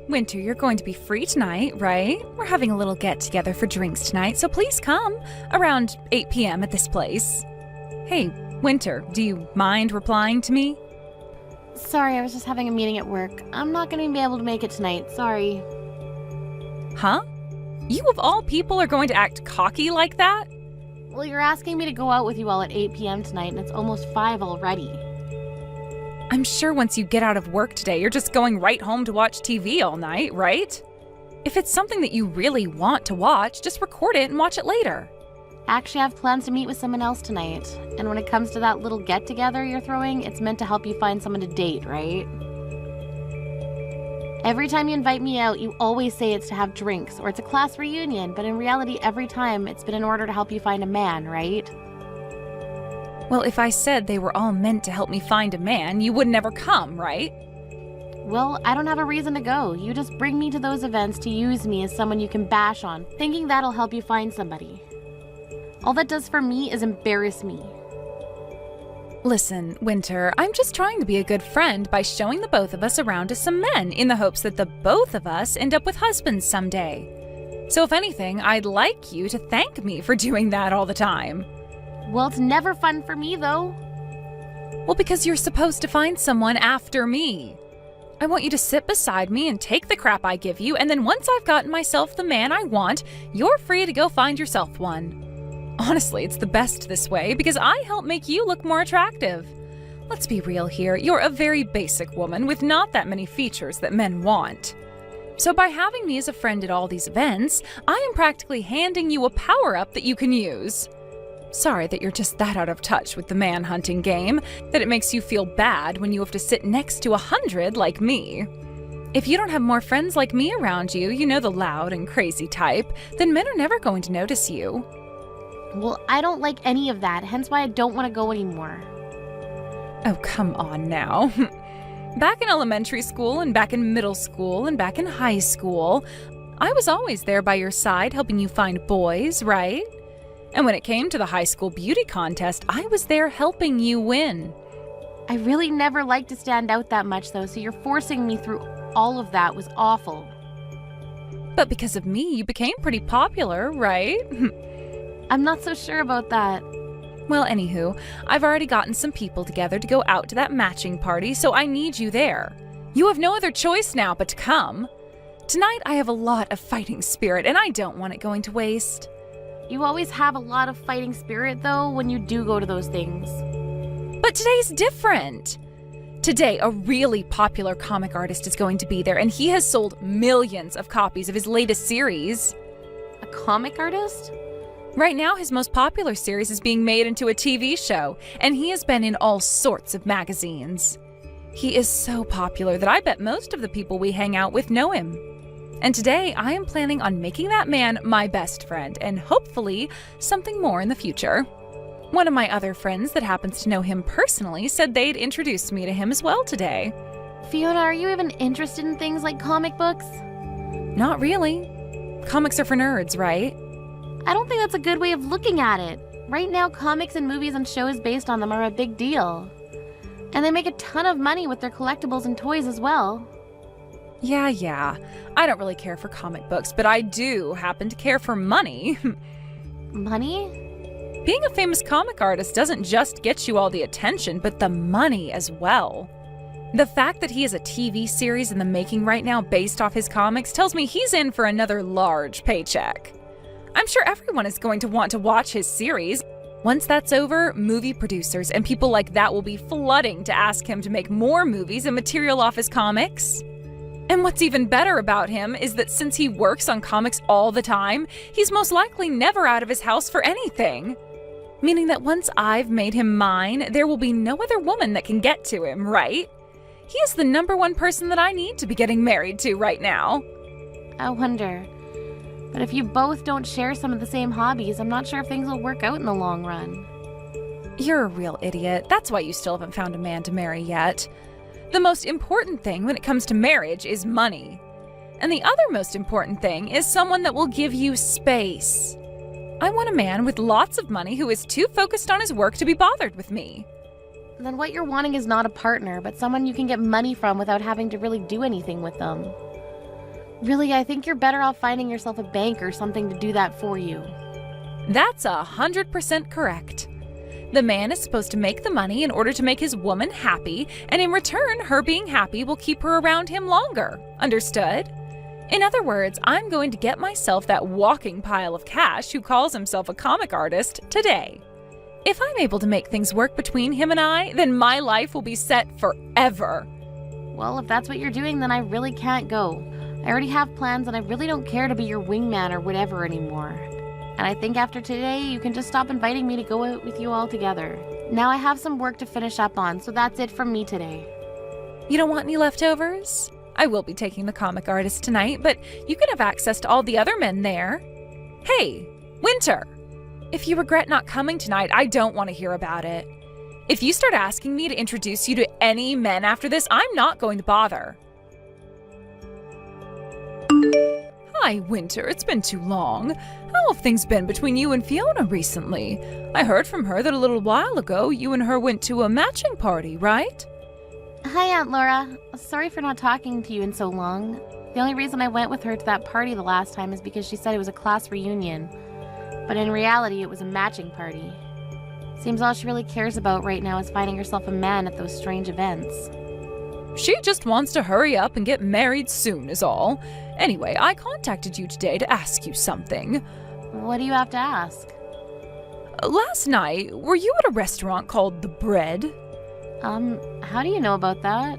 Winter, you're going to be free tonight, right? We're having a little get-together for drinks tonight, so please come around 8 p.m. at this place. Hey, Winter, do you mind replying to me? Sorry, I was just having a meeting at work. I'm not going to be able to make it tonight, sorry. Huh? You of all people are going to act cocky like that? Well, you're asking me to go out with you all at 8 p.m. tonight, and it's almost 5 already. I'm sure once you get out of work today, you're just going right home to watch TV all night, right? If it's something that you really want to watch, just record it and watch it later. Actually, I have plans to meet with someone else tonight. And when it comes to that little get-together you're throwing, it's meant to help you find someone to date, right? Every time you invite me out, you always say it's to have drinks or it's a class reunion, but in reality, every time it's been in order to help you find a man, right? Well, if I said they were all meant to help me find a man, you would never come, right? Well, I don't have a reason to go. You just bring me to those events to use me as someone you can bash on, thinking that'll help you find somebody. All that does for me is embarrass me. Listen, Winter, I'm just trying to be a good friend by showing the both of us around to some men in the hopes that the both of us end up with husbands someday. So if anything, I'd like you to thank me for doing that all the time. Well, it's never fun for me, though. Well, because you're supposed to find someone after me. I want you to sit beside me and take the crap I give you, and then once I've gotten myself the man I want, you're free to go find yourself one. Honestly, it's the best this way because I help make you look more attractive. Let's be real here, you're a very basic woman with not that many features that men want. So by having me as a friend at all these events, I am practically handing you a power-up that you can use. Sorry that you're just that out of touch with the man-hunting game, that it makes you feel bad when you have to sit next to 100 like me. If you don't have more friends like me around you, you know, the loud and crazy type, then men are never going to notice you. Well, I don't like any of that, hence why I don't want to go anymore. Oh, come on now. Back in elementary school and back in middle school and back in high school, I was always there by your side helping you find boys, right? And when it came to the high school beauty contest, I was there helping you win. I really never liked to stand out that much, though, so you're forcing me through all of that was awful. But because of me, you became pretty popular, right? I'm not so sure about that. Well, anywho, I've already gotten some people together to go out to that matching party, so I need you there. You have no other choice now but to come. Tonight, I have a lot of fighting spirit, and I don't want it going to waste. You always have a lot of fighting spirit, though, when you do go to those things. But today's different. Today, a really popular comic artist is going to be there, and he has sold millions of copies of his latest series. A comic artist? Right now, his most popular series is being made into a TV show, and he has been in all sorts of magazines. He is so popular that I bet most of the people we hang out with know him. And today, I am planning on making that man my best friend, and hopefully, something more in the future. One of my other friends that happens to know him personally said they'd introduce me to him as well today. Fiona, are you even interested in things like comic books? Not really. Comics are for nerds, right? I don't think that's a good way of looking at it. Right now, comics and movies and shows based on them are a big deal. And they make a ton of money with their collectibles and toys as well. Yeah. I don't really care for comic books, but I do happen to care for money. Money? Being a famous comic artist doesn't just get you all the attention, but the money as well. The fact that he has a TV series in the making right now based off his comics tells me he's in for another large paycheck. I'm sure everyone is going to want to watch his series. Once that's over, movie producers and people like that will be flooding to ask him to make more movies and material off his comics. And what's even better about him is that since he works on comics all the time, he's most likely never out of his house for anything. Meaning that once I've made him mine, there will be no other woman that can get to him, right? He is the #1 person that I need to be getting married to right now. I wonder. But if you both don't share some of the same hobbies, I'm not sure if things will work out in the long run. You're a real idiot. That's why you still haven't found a man to marry yet. The most important thing when it comes to marriage is money. And the other most important thing is someone that will give you space. I want a man with lots of money who is too focused on his work to be bothered with me. Then what you're wanting is not a partner, but someone you can get money from without having to really do anything with them. Really, I think you're better off finding yourself a bank or something to do that for you. That's 100% correct. The man is supposed to make the money in order to make his woman happy, and in return, her being happy will keep her around him longer. Understood? In other words, I'm going to get myself that walking pile of cash who calls himself a comic artist today. If I'm able to make things work between him and I, then my life will be set forever. Well, if that's what you're doing, then I really can't go. I already have plans and I really don't care to be your wingman or whatever anymore. And I think after today, you can just stop inviting me to go out with you all together. Now I have some work to finish up on, so that's it from me today. You don't want any leftovers? I will be taking the comic artist tonight, but you can have access to all the other men there. Hey, Winter! If you regret not coming tonight, I don't want to hear about it. If you start asking me to introduce you to any men after this, I'm not going to bother. Hi, Winter. It's been too long. How have things been between you and Fiona recently? I heard from her that a little while ago you and her went to a matching party, right? Hi, Aunt Laura. Sorry for not talking to you in so long. The only reason I went with her to that party the last time is because she said it was a class reunion. But in reality, it was a matching party. Seems all she really cares about right now is finding herself a man at those strange events. She just wants to hurry up and get married soon is all. Anyway, I contacted you today to ask you something. What do you have to ask? Last night, were you at a restaurant called The Bread? How do you know about that?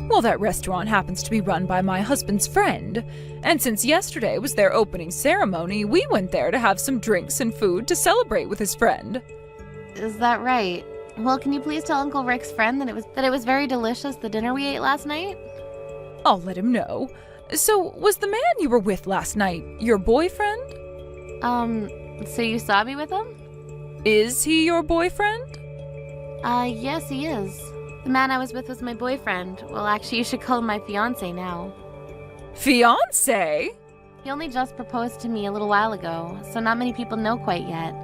Well, that restaurant happens to be run by my husband's friend. And since yesterday was their opening ceremony, we went there to have some drinks and food to celebrate with his friend. Is that right? Well, can you please tell Uncle Rick's friend that it was very delicious, the dinner we ate last night? I'll let him know. So, was the man you were with last night your boyfriend? So you saw me with him? Is he your boyfriend? Yes, he is. The man I was with was my boyfriend. Well, actually, you should call him my fiancé now. Fiancé? He only just proposed to me a little while ago, so not many people know quite yet.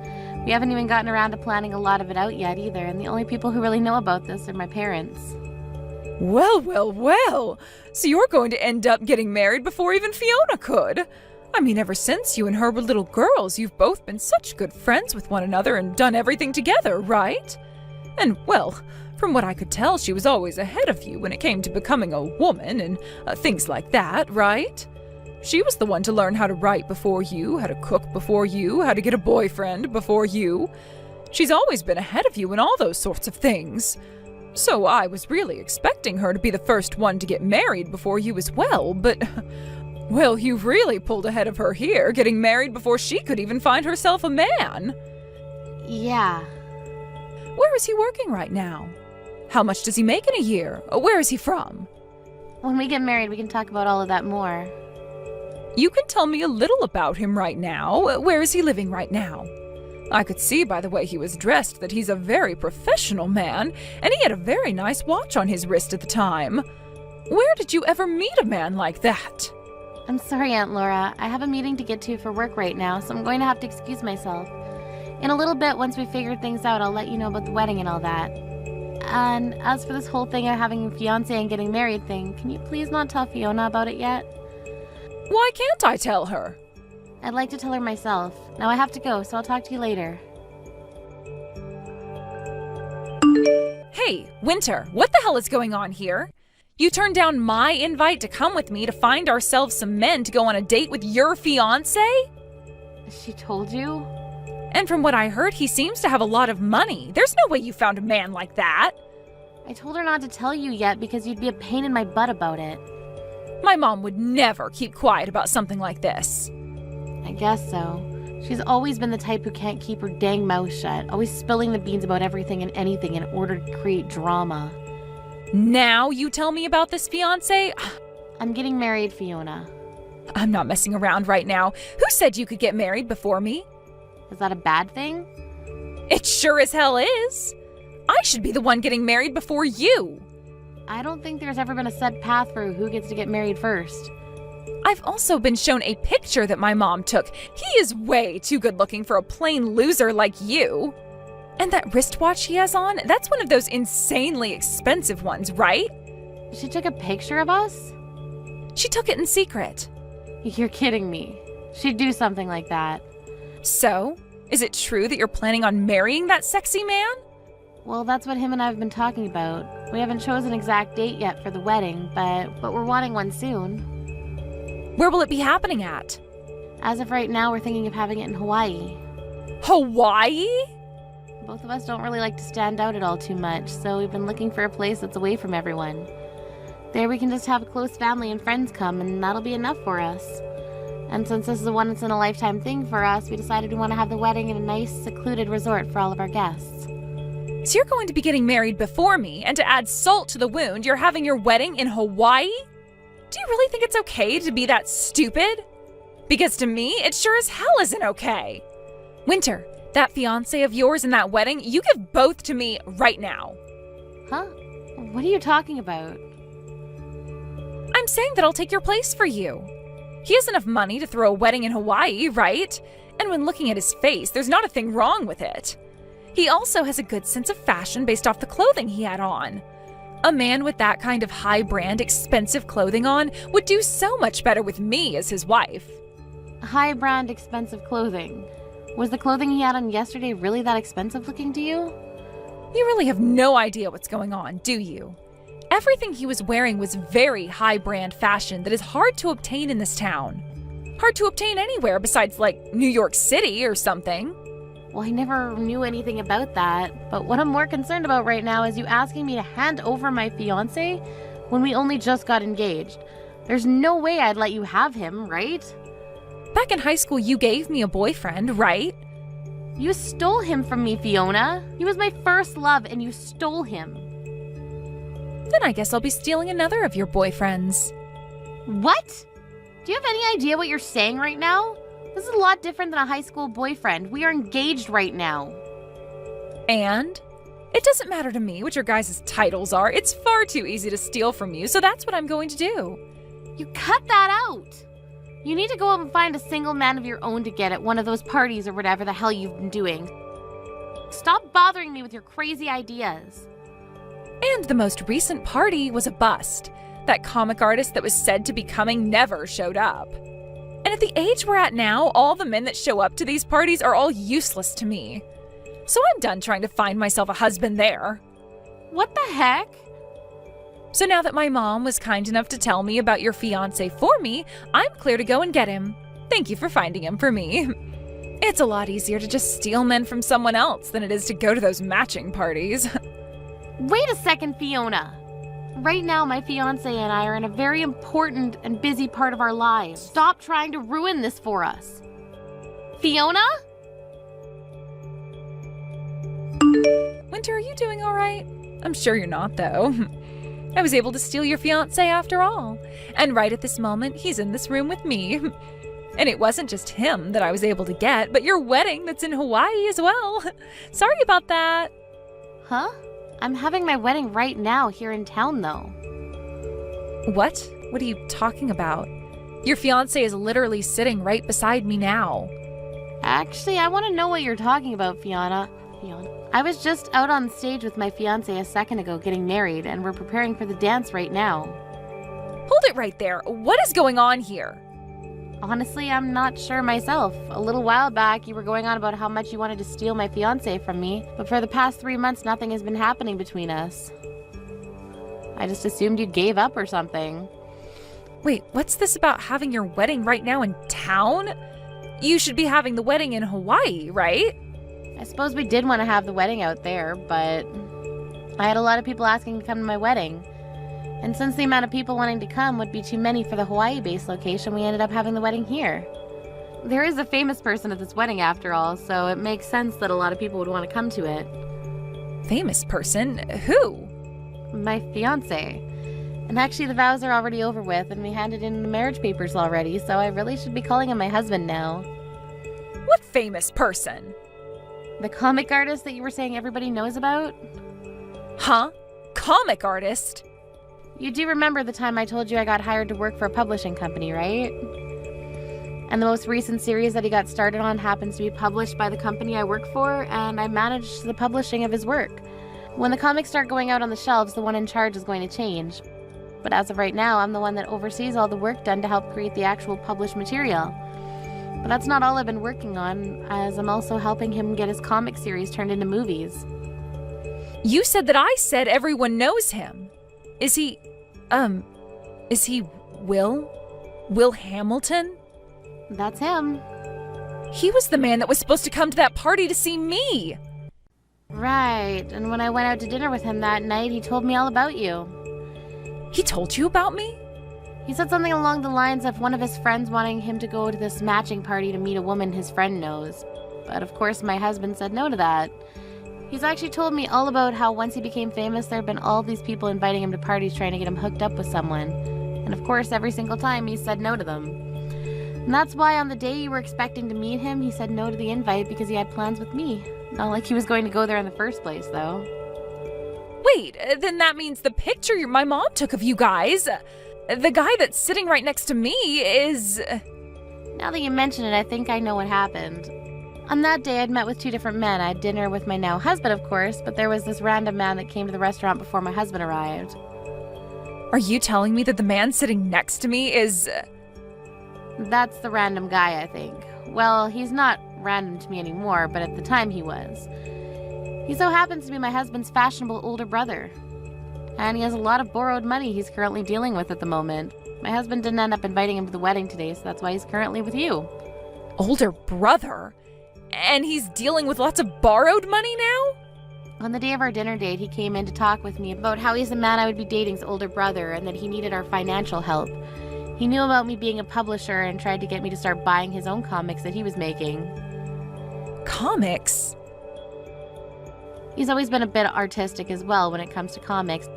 We haven't even gotten around to planning a lot of it out yet either, and the only people who really know about this are my parents. Well, well, well. So you're going to end up getting married before even Fiona could. I mean, ever since you and her were little girls, you've both been such good friends with one another and done everything together, right? And, well, from what I could tell, she was always ahead of you when it came to becoming a woman and things like that, right? She was the one to learn how to write before you, how to cook before you, how to get a boyfriend before you. She's always been ahead of you in all those sorts of things. So I was really expecting her to be the first one to get married before you as well, but, well, you've really pulled ahead of her here, getting married before she could even find herself a man. Yeah. Where is he working right now? How much does he make in a year? Where is he from? When we get married, we can talk about all of that more. You can tell me a little about him right now. Where is he living right now? I could see by the way he was dressed that he's a very professional man, and he had a very nice watch on his wrist at the time. Where did you ever meet a man like that? I'm sorry, Aunt Laura. I have a meeting to get to for work right now, so I'm going to have to excuse myself. In a little bit, once we figure things out, I'll let you know about the wedding and all that. And as for this whole thing of having a fiancé and getting married thing, can you please not tell Fiona about it yet? Why can't I tell her? I'd like to tell her myself. Now I have to go, so I'll talk to you later. Hey, Winter, what the hell is going on here? You turned down my invite to come with me to find ourselves some men to go on a date with your fiancé? She told you? And from what I heard, he seems to have a lot of money. There's no way you found a man like that. I told her not to tell you yet because you'd be a pain in my butt about it. My mom would never keep quiet about something like this. I guess so. She's always been the type who can't keep her dang mouth shut, always spilling the beans about everything and anything in order to create drama. Now you tell me about this fiancé? I'm getting married, Fiona. I'm not messing around right now. Who said you could get married before me? Is that a bad thing? It sure as hell is. I should be the one getting married before you. I don't think there's ever been a set path for who gets to get married first. I've also been shown a picture that my mom took. He is way too good looking for a plain loser like you. And that wristwatch he has on, that's one of those insanely expensive ones, right? She took a picture of us? She took it in secret. You're kidding me. She'd do something like that. So, is it true that you're planning on marrying that sexy man? Well, that's what him and I have been talking about. We haven't chosen an exact date yet for the wedding, but we're wanting one soon. Where will it be happening at? As of right now, we're thinking of having it in Hawaii. Hawaii? Both of us don't really like to stand out at all too much, so we've been looking for a place that's away from everyone. There we can just have a close family and friends come, and that'll be enough for us. And since this is a once-in-a-lifetime thing for us, we decided we want to have the wedding in a nice, secluded resort for all of our guests. So you're going to be getting married before me, and to add salt to the wound, you're having your wedding in Hawaii? Do you really think it's okay to be that stupid? Because to me, it sure as hell isn't okay. Winter, that fiancé of yours and that wedding, you give both to me right now. Huh? What are you talking about? I'm saying that I'll take your place for you. He has enough money to throw a wedding in Hawaii, right? And when looking at his face, there's not a thing wrong with it. He also has a good sense of fashion based off the clothing he had on. A man with that kind of high-brand, expensive clothing on would do so much better with me as his wife. High-brand, expensive clothing. Was the clothing he had on yesterday really that expensive looking to you? You really have no idea what's going on, do you? Everything he was wearing was very high-brand fashion that is hard to obtain in this town. Hard to obtain anywhere besides, like, New York City or something. Well, I never knew anything about that, but what I'm more concerned about right now is you asking me to hand over my fiancé when we only just got engaged. There's no way I'd let you have him, right? Back in high school, you gave me a boyfriend, right? You stole him from me, Fiona. He was my first love, and you stole him. Then I guess I'll be stealing another of your boyfriends. What? Do you have any idea what you're saying right now? This is a lot different than a high school boyfriend. We are engaged right now. And? It doesn't matter to me what your guys' titles are. It's far too easy to steal from you, so that's what I'm going to do. You cut that out. You need to go out and find a single man of your own to get at one of those parties or whatever the hell you've been doing. Stop bothering me with your crazy ideas. And the most recent party was a bust. That comic artist that was said to be coming never showed up. And at the age we're at now, all the men that show up to these parties are all useless to me. So I'm done trying to find myself a husband there. What the heck? So now that my mom was kind enough to tell me about your fiancé for me, I'm clear to go and get him. Thank you for finding him for me. It's a lot easier to just steal men from someone else than it is to go to those matching parties. Wait a second, Fiona. Right now, my fiancé and I are in a very important and busy part of our lives. Stop trying to ruin this for us. Fiona? Winter, are you doing all right? I'm sure you're not, though. I was able to steal your fiancé after all. And right at this moment, he's in this room with me. And it wasn't just him that I was able to get, but your wedding that's in Hawaii as well. Sorry about that. Huh? I'm having my wedding right now here in town, though. What? What are you talking about? Your fiancé is literally sitting right beside me now. Actually, I want to know what you're talking about, Fiona. I was just out on stage with my fiancé a second ago getting married, and we're preparing for the dance right now. Hold it right there. What is going on here? Honestly, I'm not sure myself. A little while back, you were going on about how much you wanted to steal my fiancé from me, but for the past 3 months, nothing has been happening between us. I just assumed you gave up or something. Wait, what's this about having your wedding right now in town? You should be having the wedding in Hawaii, right? I suppose we did want to have the wedding out there, but I had a lot of people asking to come to my wedding. And since the amount of people wanting to come would be too many for the Hawaii-based location, we ended up having the wedding here. There is a famous person at this wedding after all, so it makes sense that a lot of people would want to come to it. Famous person? Who? My fiancé. And actually the vows are already over with, and we handed in the marriage papers already, so I really should be calling him my husband now. What famous person? The comic artist that you were saying everybody knows about? Huh? Comic artist? You do remember the time I told you I got hired to work for a publishing company, right? And the most recent series that he got started on happens to be published by the company I work for, and I manage the publishing of his work. When the comics start going out on the shelves, the one in charge is going to change. But as of right now, I'm the one that oversees all the work done to help create the actual published material. But that's not all I've been working on, as I'm also helping him get his comic series turned into movies. You said that I said everyone knows him. Is he Will? Will Hamilton? That's him. He was the man that was supposed to come to that party to see me. Right, and when I went out to dinner with him that night, he told me all about you. He told you about me? He said something along the lines of one of his friends wanting him to go to this matching party to meet a woman his friend knows. But of course my husband said no to that. He's actually told me all about how once he became famous, there have been all these people inviting him to parties trying to get him hooked up with someone. And of course, every single time he said no to them. And that's why on the day you were expecting to meet him, he said no to the invite because he had plans with me. Not like he was going to go there in the first place, though. Wait, then that means the picture my mom took of you guys, the guy that's sitting right next to me is... Now that you mention it, I think I know what happened. On that day, I'd met with two different men. I had dinner with my now husband, of course, but there was this random man that came to the restaurant before my husband arrived. Are you telling me that the man sitting next to me is... That's the random guy, I think. Well, he's not random to me anymore, but at the time he was. He so happens to be my husband's fashionable older brother. And he has a lot of borrowed money he's currently dealing with at the moment. My husband didn't end up inviting him to the wedding today, so that's why he's currently with you. Older brother? And he's dealing with lots of borrowed money now? On the day of our dinner date, he came in to talk with me about how he's the man I would be dating's older brother and that he needed our financial help. He knew about me being a publisher and tried to get me to start buying his own comics that he was making. Comics? He's always been a bit artistic as well when it comes to comics,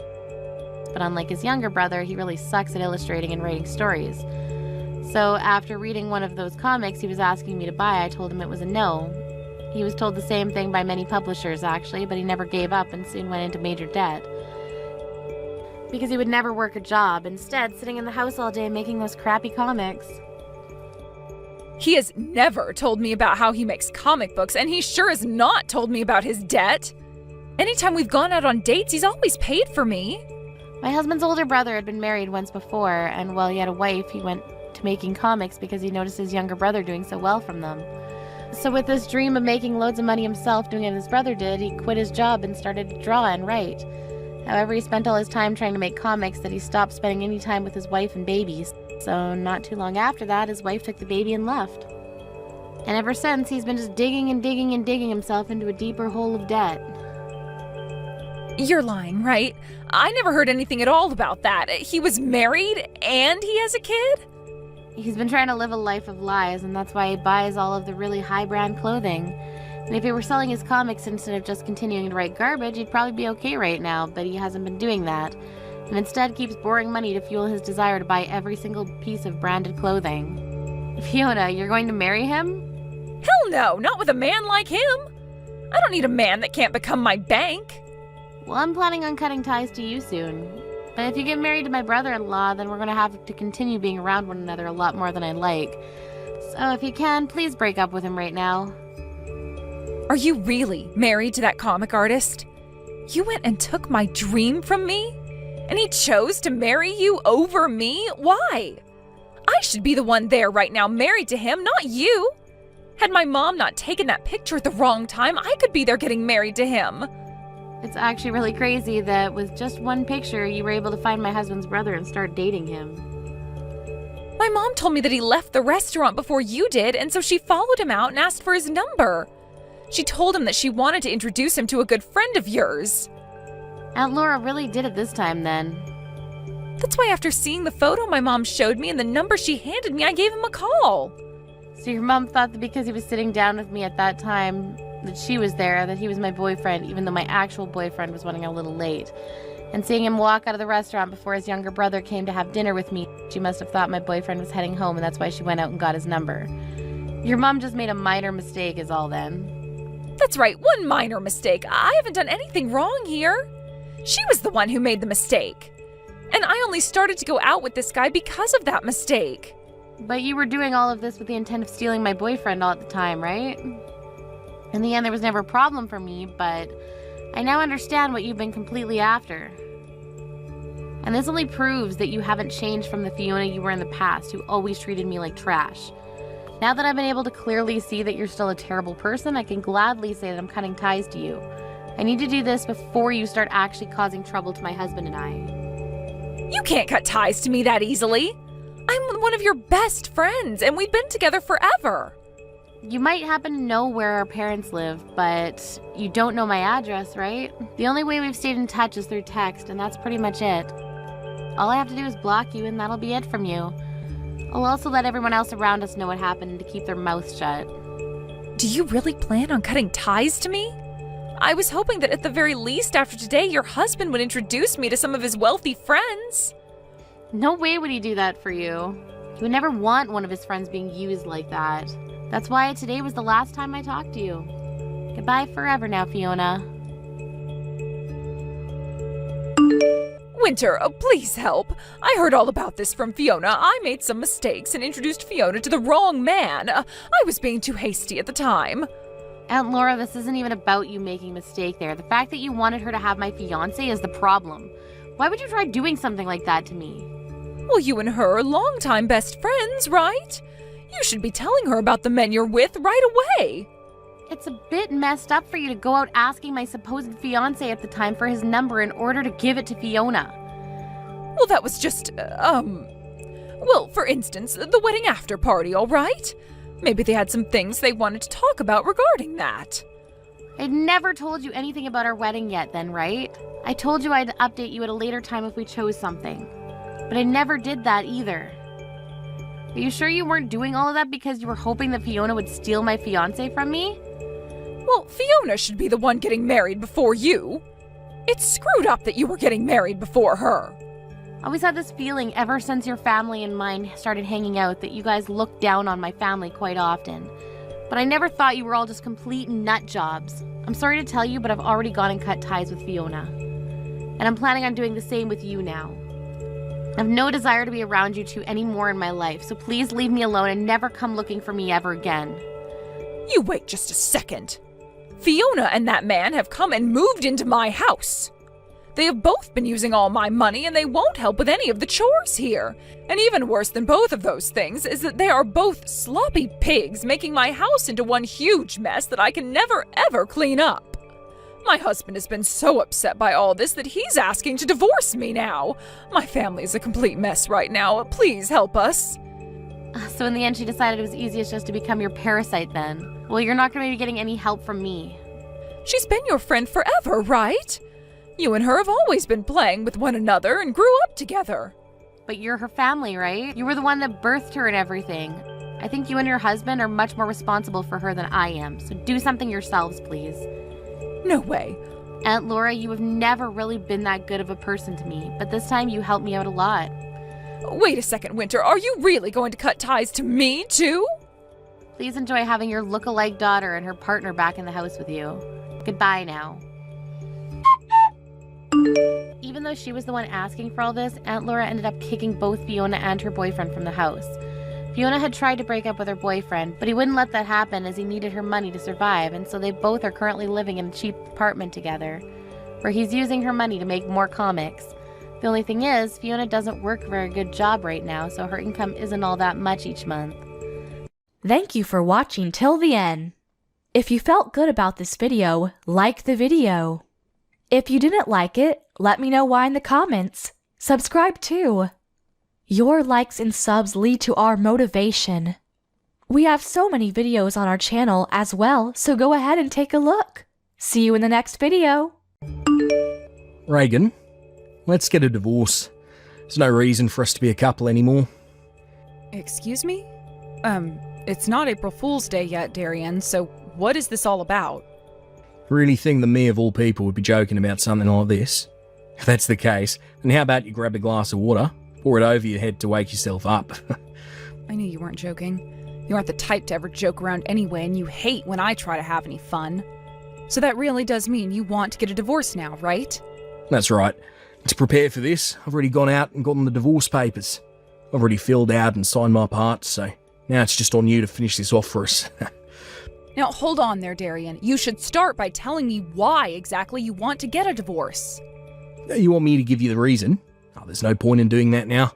but unlike his younger brother, he really sucks at illustrating and writing stories. So after reading one of those comics he was asking me to buy, I told him it was a no. He was told the same thing by many publishers actually, but he never gave up and soon went into major debt. Because he would never work a job, instead sitting in the house all day making those crappy comics. He has never told me about how he makes comic books, and he sure has not told me about his debt. Anytime we've gone out on dates, he's always paid for me. My husband's older brother had been married once before, and while he had a wife, he went to making comics because he noticed his younger brother doing so well from them. So with this dream of making loads of money himself doing what his brother did, he quit his job and started to draw and write. However, he spent all his time trying to make comics that he stopped spending any time with his wife and babies. So not too long after that, his wife took the baby and left. And ever since, he's been just digging and digging and digging himself into a deeper hole of debt. You're lying, right? I never heard anything at all about that. He was married and he has a kid? He's been trying to live a life of lies, and that's why he buys all of the really high-brand clothing. And if he were selling his comics instead of just continuing to write garbage, he'd probably be okay right now, but he hasn't been doing that. And instead keeps borrowing money to fuel his desire to buy every single piece of branded clothing. Fiona, you're going to marry him? Hell no, not with a man like him. I don't need a man that can't become my bank. Well, I'm planning on cutting ties to you soon. But if you get married to my brother-in-law, then we're going to have to continue being around one another a lot more than I like. So if you can, please break up with him right now. Are you really married to that comic artist? You went and took my dream from me? And he chose to marry you over me? Why? I should be the one there right now married to him, not you. Had my mom not taken that picture at the wrong time, I could be there getting married to him. It's actually really crazy that with just one picture, you were able to find my husband's brother and start dating him. My mom told me that he left the restaurant before you did, and so she followed him out and asked for his number. She told him that she wanted to introduce him to a good friend of yours. Aunt Laura really did it this time then. That's why after seeing the photo my mom showed me and the number she handed me, I gave him a call. So your mom thought that because he was sitting down with me at that time, that she was there, that he was my boyfriend, even though my actual boyfriend was running a little late. And seeing him walk out of the restaurant before his younger brother came to have dinner with me, she must have thought my boyfriend was heading home, and that's why she went out and got his number. Your mom just made a minor mistake is all then. That's right, one minor mistake. I haven't done anything wrong here. She was the one who made the mistake. And I only started to go out with this guy because of that mistake. But you were doing all of this with the intent of stealing my boyfriend all at the time, right? In the end, there was never a problem for me, but I now understand what you've been completely after. And this only proves that you haven't changed from the Fiona you were in the past, who always treated me like trash. Now that I've been able to clearly see that you're still a terrible person, I can gladly say that I'm cutting ties to you. I need to do this before you start actually causing trouble to my husband and I. You can't cut ties to me that easily. I'm one of your best friends, and we've been together forever. You might happen to know where our parents live, but you don't know my address, right? The only way we've stayed in touch is through text, and that's pretty much it. All I have to do is block you, and that'll be it from you. I'll also let everyone else around us know what happened and to keep their mouths shut. Do you really plan on cutting ties to me? I was hoping that at the very least after today, your husband would introduce me to some of his wealthy friends. No way would he do that for you. He would never want one of his friends being used like that. That's why today was the last time I talked to you. Goodbye forever now, Fiona. Winter, please help. I heard all about this from Fiona. I made some mistakes and introduced Fiona to the wrong man. I was being too hasty at the time. Aunt Laura, this isn't even about you making a mistake there. The fact that you wanted her to have my fiancé is the problem. Why would you try doing something like that to me? Well, you and her are longtime best friends, right? You should be telling her about the men you're with right away. It's a bit messed up for you to go out asking my supposed fiancé at the time for his number in order to give it to Fiona. Well, that was just, well, for instance, the wedding after party, all right? Maybe they had some things they wanted to talk about regarding that. I'd never told you anything about our wedding yet then, right? I told you I'd update you at a later time if we chose something. But I never did that either. Are you sure you weren't doing all of that because you were hoping that Fiona would steal my fiancé from me? Well, Fiona should be the one getting married before you. It's screwed up that you were getting married before her. I always had this feeling ever since your family and mine started hanging out that you guys looked down on my family quite often. But I never thought you were all just complete nut jobs. I'm sorry to tell you, but I've already gone and cut ties with Fiona. And I'm planning on doing the same with you now. I have no desire to be around you two anymore in my life, so please leave me alone and never come looking for me ever again. You wait just a second. Fiona and that man have come and moved into my house. They have both been using all my money and they won't help with any of the chores here. And even worse than both of those things is that they are both sloppy pigs making my house into one huge mess that I can never ever clean up. My husband has been so upset by all this that he's asking to divorce me now. My family is a complete mess right now. Please help us. So in the end, she decided it was easiest just to become your parasite then. Well, you're not going to be getting any help from me. She's been your friend forever, right? You and her have always been playing with one another and grew up together. But you're her family, right? You were the one that birthed her and everything. I think you and your husband are much more responsible for her than I am, so do something yourselves, please. No way. Aunt Laura, you have never really been that good of a person to me, but this time you helped me out a lot. Wait a second, Winter. Are you really going to cut ties to me, too? Please enjoy having your look-alike daughter and her partner back in the house with you. Goodbye now. Even though she was the one asking for all this, Aunt Laura ended up kicking both Fiona and her boyfriend from the house. Fiona had tried to break up with her boyfriend, but he wouldn't let that happen as he needed her money to survive, and so they both are currently living in a cheap apartment together, where he's using her money to make more comics. The only thing is, Fiona doesn't work a very good job right now, so her income isn't all that much each month. Thank you for watching till the end. If you felt good about this video, like the video. If you didn't like it, let me know why in the comments. Subscribe too. Your likes and subs lead to our motivation. We have so many videos on our channel as well, so go ahead and take a look. See you in the next video. Reagan, let's get a divorce. There's no reason for us to be a couple anymore. Excuse me? It's not April Fool's Day yet, Darian, so what is this all about? Really think that me of all people would be joking about something like this? If that's the case, then how about you grab a glass of water, pour it over your head to wake yourself up? I knew you weren't joking. You aren't the type to ever joke around anyway, and you hate when I try to have any fun. So that really does mean you want to get a divorce now, right? That's right. To prepare for this, I've already gone out and gotten the divorce papers. I've already filled out and signed my part, so now it's just on you to finish this off for us. Now hold on there, Darian. You should start by telling me why exactly you want to get a divorce. You want me to give you the reason? Oh, there's no point in doing that now.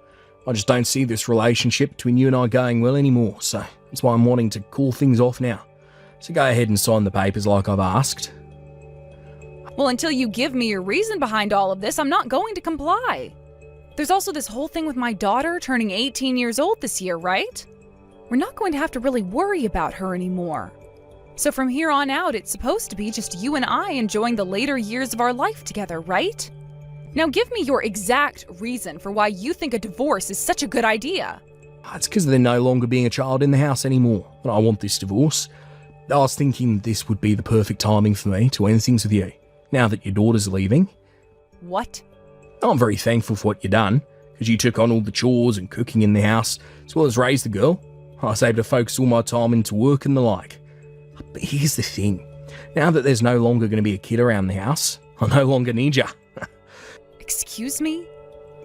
I just don't see this relationship between you and I going well anymore, so that's why I'm wanting to cool things off now. So go ahead and sign the papers like I've asked. Well, until you give me your reason behind all of this, I'm not going to comply. There's also this whole thing with my daughter turning 18 years old this year, right? We're not going to have to really worry about her anymore. So from here on out, it's supposed to be just you and I enjoying the later years of our life together, right? Now give me your exact reason for why you think a divorce is such a good idea. It's because they're no longer being a child in the house anymore, and I want this divorce. I was thinking this would be the perfect timing for me to end things with you, now that your daughter's leaving. What? I'm very thankful for what you've done, because you took on all the chores and cooking in the house, as well as raised the girl. I was able to focus all my time into work and the like. But here's the thing. Now that there's no longer going to be a kid around the house, I no longer need you. Excuse me?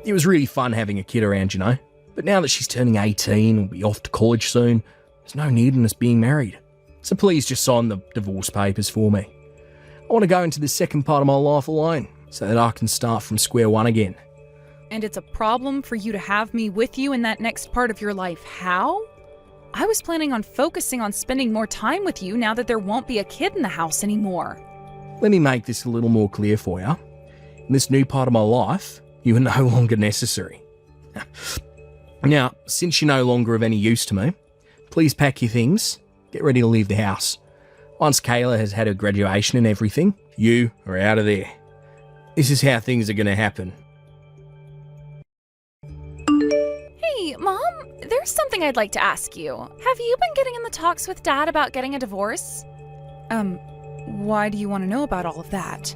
It was really fun having a kid around, you know. But now that she's turning 18 and will be off to college soon, there's no need in us being married. So please just sign the divorce papers for me. I want to go into the second part of my life alone, so that I can start from square one again. And it's a problem for you to have me with you in that next part of your life. How? I was planning on focusing on spending more time with you now that there won't be a kid in the house anymore. Let me make this a little more clear for you. In this new part of my life, you are no longer necessary. Now, since you're no longer of any use to me, please pack your things, get ready to leave the house. Once Kayla has had her graduation and everything, you are out of there. This is how things are going to happen. Hey, Mom, there's something I'd like to ask you. Have you been getting in the talks with Dad about getting a divorce? Why do you want to know about all of that?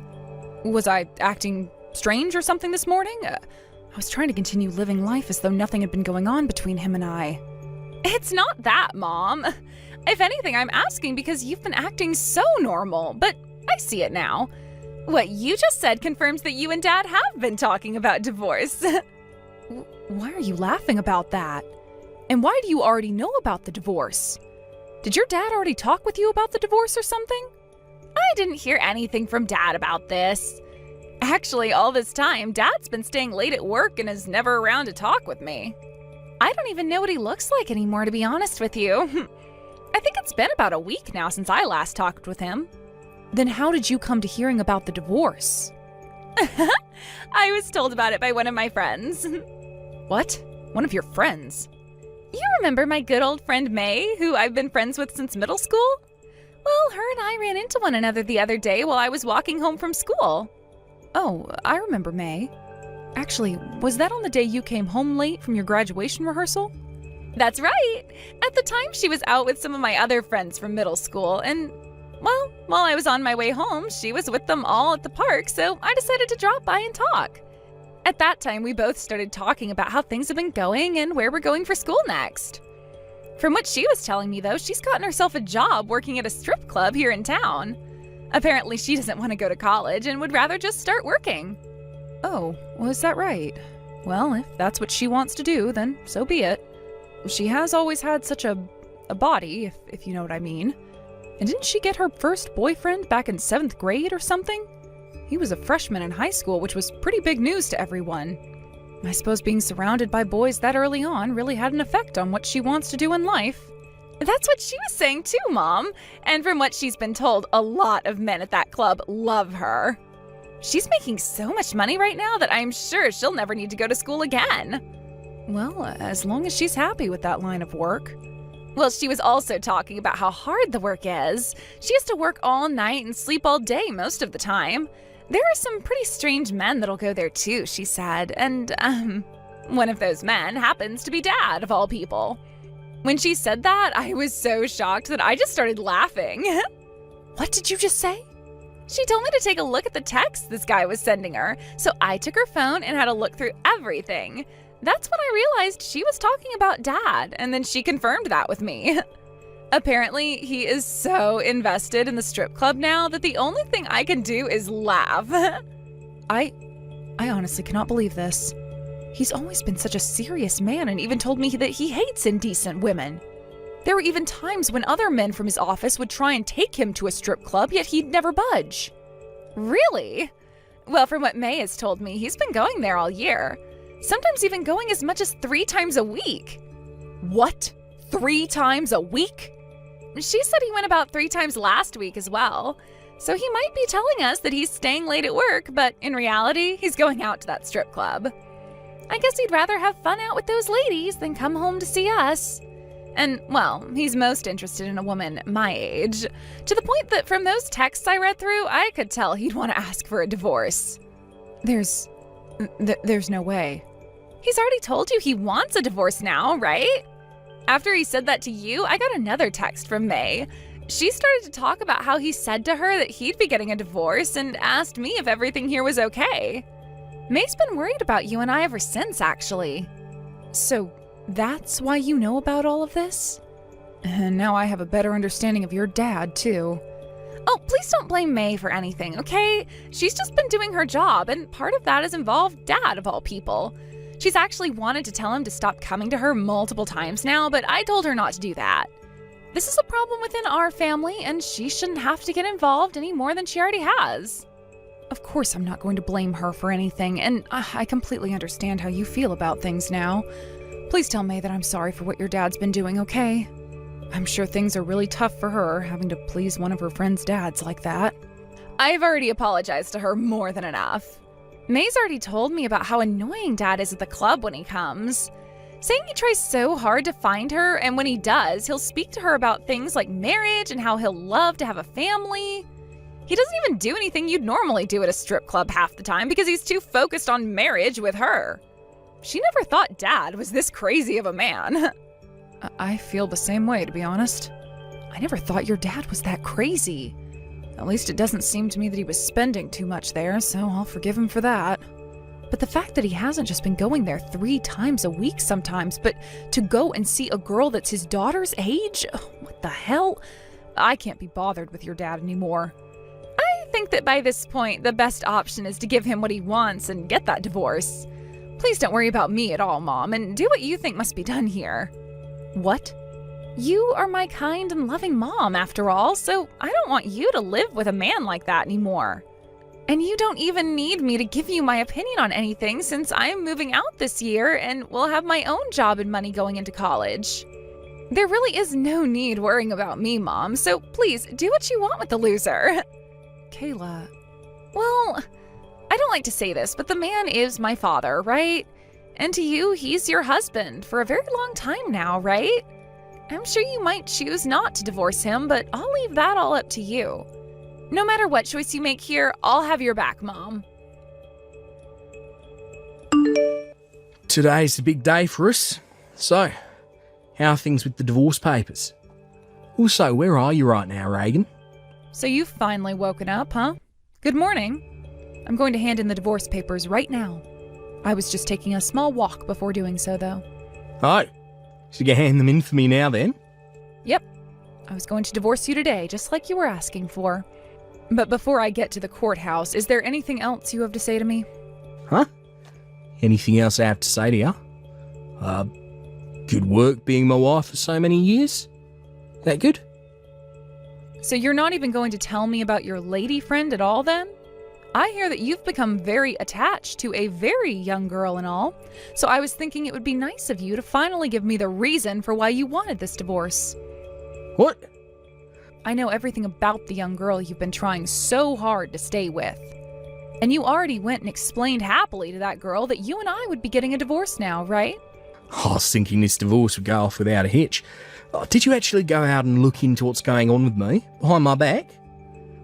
Was I acting strange or something this morning? I was trying to continue living life as though nothing had been going on between him and I. It's not that, Mom. If anything, I'm asking because you've been acting so normal, but I see it now. What you just said confirms that you and Dad have been talking about divorce. Why are you laughing about that? And why do you already know about the divorce? Did your dad already talk with you about the divorce or something? I didn't hear anything from Dad about this. Actually, all this time, Dad's been staying late at work and is never around to talk with me. I don't even know what he looks like anymore, to be honest with you. I think it's been about a week now since I last talked with him. Then how did you come to hearing about the divorce? I was told about it by one of my friends. What? One of your friends? You remember my good old friend May, who I've been friends with since middle school? Well, her and I ran into one another the other day while I was walking home from school. Oh, I remember May. Actually, was that on the day you came home late from your graduation rehearsal? That's right! At the time, she was out with some of my other friends from middle school, and, well, while I was on my way home, she was with them all at the park, so I decided to drop by and talk. At that time, we both started talking about how things have been going and where we're going for school next. From what she was telling me, though, she's gotten herself a job working at a strip club here in town. Apparently, she doesn't want to go to college and would rather just start working. Oh, was that right? Well, if that's what she wants to do, then so be it. She has always had such a body, if you know what I mean. And didn't she get her first boyfriend back in 7th grade or something? He was a freshman in high school, which was pretty big news to everyone. I suppose being surrounded by boys that early on really had an effect on what she wants to do in life. That's what she was saying too, Mom. And from what she's been told, a lot of men at that club love her. She's making so much money right now that I'm sure she'll never need to go to school again. Well, as long as she's happy with that line of work. Well, she was also talking about how hard the work is. She has to work all night and sleep all day most of the time. There are some pretty strange men that'll go there too, she said, and, one of those men happens to be Dad, of all people. When she said that, I was so shocked that I just started laughing. What did you just say? She told me to take a look at the text this guy was sending her, so I took her phone and had a look through everything. That's when I realized she was talking about Dad, and then she confirmed that with me. Apparently, he is so invested in the strip club now that the only thing I can do is laugh. I honestly cannot believe this. He's always been such a serious man and even told me that he hates indecent women. There were even times when other men from his office would try and take him to a strip club, yet he'd never budge. Really? Well, from what May has told me, he's been going there all year. sometimes even going as much as 3 times a week. What? 3 times a week? She said he went about 3 times last week as well. So he might be telling us that he's staying late at work, but in reality, he's going out to that strip club. I guess he'd rather have fun out with those ladies than come home to see us. And, well, he's most interested in a woman my age, to the point that from those texts I read through, I could tell he'd want to ask for a divorce. There's no way. He's already told you he wants a divorce now, right? After he said that to you, I got another text from May. She started to talk about how he said to her that he'd be getting a divorce and asked me if everything here was okay. May's been worried about you and I ever since, actually. So that's why you know about all of this? And now I have a better understanding of your dad, too. Oh, please don't blame May for anything, okay? She's just been doing her job, and part of that has involved Dad, of all people. She's actually wanted to tell him to stop coming to her multiple times now, but I told her not to do that. This is a problem within our family, and she shouldn't have to get involved any more than she already has. Of course I'm not going to blame her for anything, and I completely understand how you feel about things now. Please tell May that I'm sorry for what your dad's been doing, okay? I'm sure things are really tough for her, having to please one of her friends' dads like that. I've already apologized to her more than enough. May's already told me about how annoying Dad is at the club when he comes, saying he tries so hard to find her, and when he does, he'll speak to her about things like marriage and how he'll love to have a family. He doesn't even do anything you'd normally do at a strip club half the time because he's too focused on marriage with her. She never thought Dad was this crazy of a man. I feel the same way, to be honest. I never thought your dad was that crazy. At least it doesn't seem to me that he was spending too much there, so I'll forgive him for that. But the fact that he hasn't just been going there 3 times a week sometimes, but to go and see a girl that's his daughter's age? What the hell? I can't be bothered with your dad anymore. I think that by this point, the best option is to give him what he wants and get that divorce. Please don't worry about me at all, Mom, and do what you think must be done here. What? You are my kind and loving mom, after all, so I don't want you to live with a man like that anymore. And you don't even need me to give you my opinion on anything since I am moving out this year and will have my own job and money going into college. There really is no need worrying about me, Mom, so please do what you want with the loser. Kayla, well, I don't like to say this, but the man is my father, right? And to you, he's your husband for a very long time now, right? I'm sure you might choose not to divorce him, but I'll leave that all up to you. No matter what choice you make here, I'll have your back, Mom. Today's the big day for us. So, how are things with the divorce papers? Also, where are you right now, Reagan? So you've finally woken up, huh? Good morning. I'm going to hand in the divorce papers right now. I was just taking a small walk before doing so, though. Oh, so you hand them in for me now, then? Yep. I was going to divorce you today, just like you were asking for. But before I get to the courthouse, is there anything else you have to say to me? Huh? Anything else I have to say to you? Good work being my wife for so many years. That good? So you're not even going to tell me about your lady friend at all, then? I hear that you've become very attached to a very young girl and all, so I was thinking it would be nice of you to finally give me the reason for why you wanted this divorce. What? I know everything about the young girl you've been trying so hard to stay with. And you already went and explained happily to that girl that you and I would be getting a divorce now, right? I was thinking this divorce would go off without a hitch. Did you actually go out and look into what's going on with me, behind my back?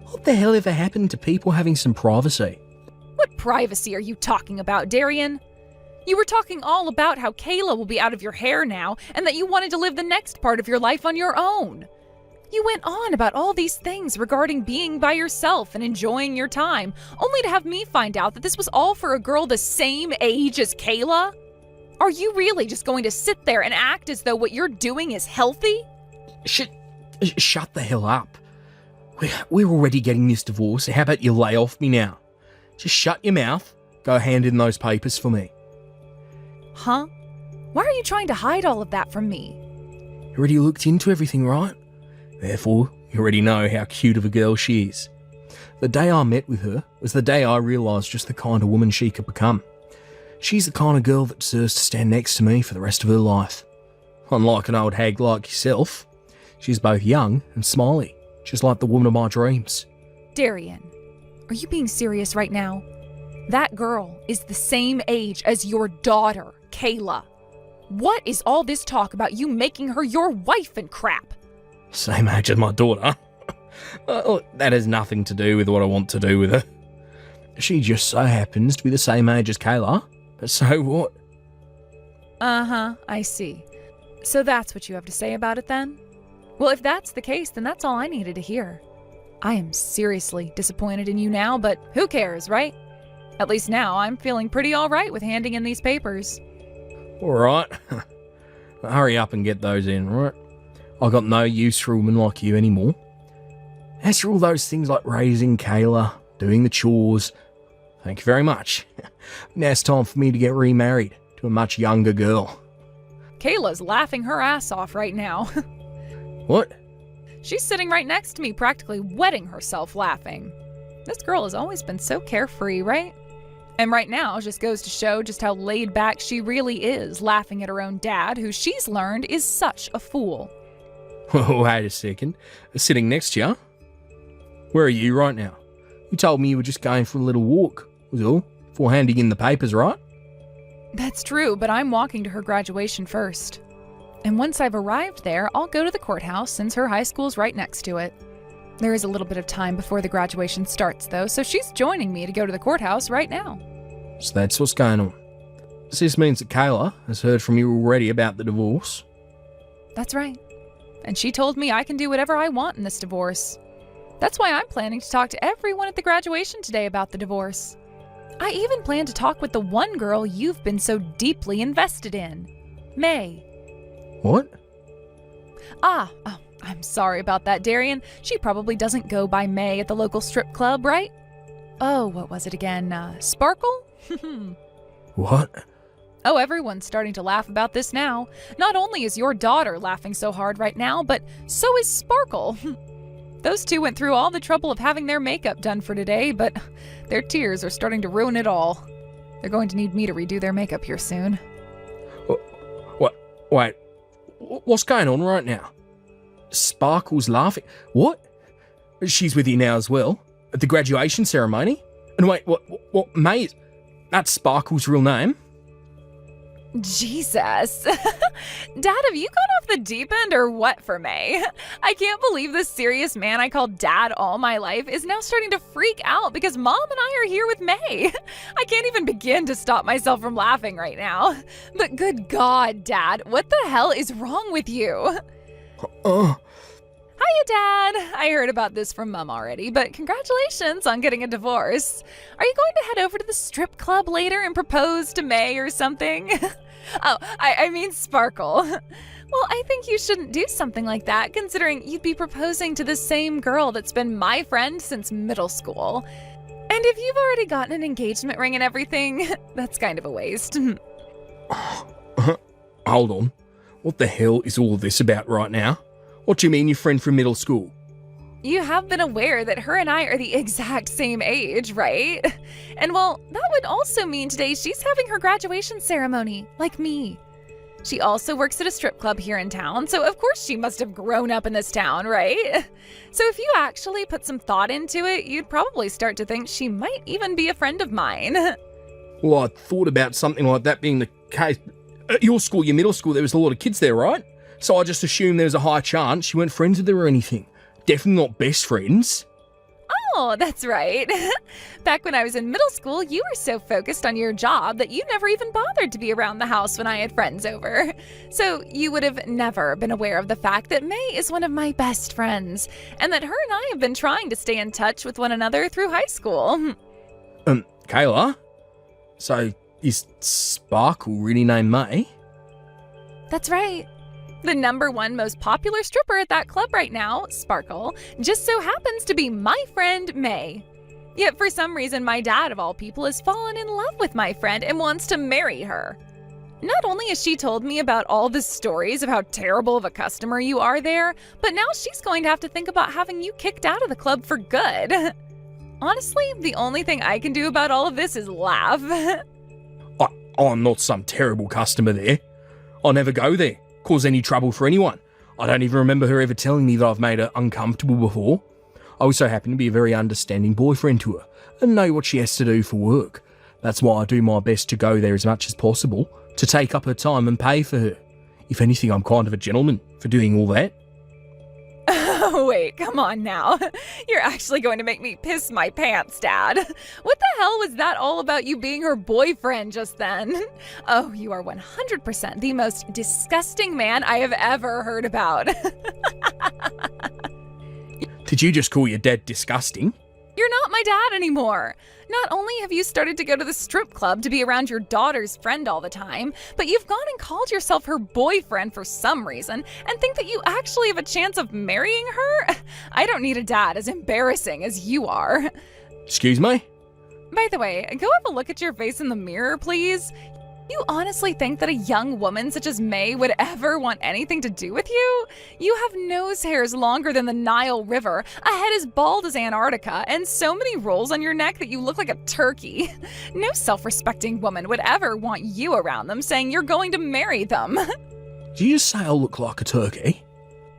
What the hell ever happened to people having some privacy? What privacy are you talking about, Darian? You were talking all about how Kayla will be out of your hair now, and that you wanted to live the next part of your life on your own. You went on about all these things regarding being by yourself and enjoying your time, only to have me find out that this was all for a girl the same age as Kayla? Are you really just going to sit there and act as though what you're doing is healthy? Shut the hell up. We're already getting this divorce. How about you lay off me now? Just shut your mouth. Go hand in those papers for me. Huh? Why are you trying to hide all of that from me? You already looked into everything, right? Therefore, you already know how cute of a girl she is. The day I met with her was the day I realised just the kind of woman she could become. She's the kind of girl that deserves to stand next to me for the rest of her life. Unlike an old hag like yourself, she's both young and smiley, just like the woman of my dreams. Darian, are you being serious right now? That girl is the same age as your daughter, Kayla. What is all this talk about you making her your wife and crap? Same age as my daughter? That has nothing to do with what I want to do with her. She just so happens to be the same age as Kayla, but so what? Uh-huh, I see. So that's what you have to say about it then? Well, if that's the case, then that's all I needed to hear. I am seriously disappointed in you now, but who cares, right? At least now I'm feeling pretty all right with handing in these papers. All right. Hurry up and get those in, right? I got no use for a woman like you anymore. As for all those things like raising Kayla, doing the chores, thank you very much. Now it's time for me to get remarried to a much younger girl. Kayla's laughing her ass off right now. What? She's sitting right next to me, practically wetting herself laughing. This girl has always been so carefree, right? And right now just goes to show just how laid back she really is, laughing at her own dad, who she's learned is such a fool. Oh, wait a second. Sitting next to you? Where are you right now? You told me you were just going for a little walk, was all, before handing in the papers, right? That's true, but I'm walking to her graduation first. And once I've arrived there, I'll go to the courthouse since her high school's right next to it. There is a little bit of time before the graduation starts, though, so she's joining me to go to the courthouse right now. So that's what's going on. This means that Kayla has heard from you already about the divorce. That's right. And she told me I can do whatever I want in this divorce. That's why I'm planning to talk to everyone at the graduation today about the divorce. I even plan to talk with the one girl you've been so deeply invested in, May. What? Oh, I'm sorry about that, Darian. She probably doesn't go by May at the local strip club, right? Oh, what was it again? Sparkle? What? Oh, everyone's starting to laugh about this now. Not only is your daughter laughing so hard right now, but so is Sparkle. Those two went through all the trouble of having their makeup done for today, but their tears are starting to ruin it all. They're going to need me to redo their makeup here soon. What? Wait. What's going on right now? Sparkle's laughing. What? She's with you now as well? At the graduation ceremony? And wait, what May is... That's Sparkle's real name? Jesus. Dad, have you gone off the deep end or what for May? I can't believe this serious man I called Dad all my life is now starting to freak out because Mom and I are here with May. I can't even begin to stop myself from laughing right now. But good God, Dad, what the hell is wrong with you? Hiya, Dad. I heard about this from Mom already, but congratulations on getting a divorce. Are you going to head over to the strip club later and propose to May or something? Oh, I mean Sparkle. Well, I think you shouldn't do something like that, considering you'd be proposing to the same girl that's been my friend since middle school. And if you've already gotten an engagement ring and everything, that's kind of a waste. Hold on. What the hell is all this about right now? What do you mean your friend from middle school? You have been aware that her and I are the exact same age, right? And well, that would also mean today she's having her graduation ceremony, like me. She also works at a strip club here in town, so of course she must have grown up in this town, right? So if you actually put some thought into it, you'd probably start to think she might even be a friend of mine. Well, I thought about something like that being the case. At your school, your middle school, there was a lot of kids there, right? So I just assumed there was a high chance you weren't friends with her or anything. Definitely not best friends. Oh, that's right. Back when I was in middle school, you were so focused on your job that you never even bothered to be around the house when I had friends over. So you would have never been aware of the fact that May is one of my best friends, and that her and I have been trying to stay in touch with one another through high school. Kayla? So is Sparkle really named May? That's right. The #1 most popular stripper at that club right now, Sparkle, just so happens to be my friend May. Yet for some reason, my dad, of all people, has fallen in love with my friend and wants to marry her. Not only has she told me about all the stories of how terrible of a customer you are there, but now she's going to have to think about having you kicked out of the club for good. Honestly, the only thing I can do about all of this is laugh. I'm not some terrible customer there. I never go there, cause any trouble for anyone. I don't even remember her ever telling me that I've made her uncomfortable before. I also happen to be a very understanding boyfriend to her and know what she has to do for work. That's why I do my best to go there as much as possible, to take up her time and pay for her. If anything, I'm kind of a gentleman for doing all that. Oh, wait, come on now. You're actually going to make me piss my pants, Dad. What the hell was that all about you being her boyfriend just then? Oh, you are 100% the most disgusting man I have ever heard about. Did you just call your dad disgusting? You're not my dad anymore. Not only have you started to go to the strip club to be around your daughter's friend all the time, but you've gone and called yourself her boyfriend for some reason and think that you actually have a chance of marrying her? I don't need a dad as embarrassing as you are. Excuse me? By the way, go have a look at your face in the mirror, please. You honestly think that a young woman such as May would ever want anything to do with you? You have nose hairs longer than the Nile River, a head as bald as Antarctica, and so many rolls on your neck that you look like a turkey. No self-respecting woman would ever want you around them saying you're going to marry them. Did you just say I look like a turkey?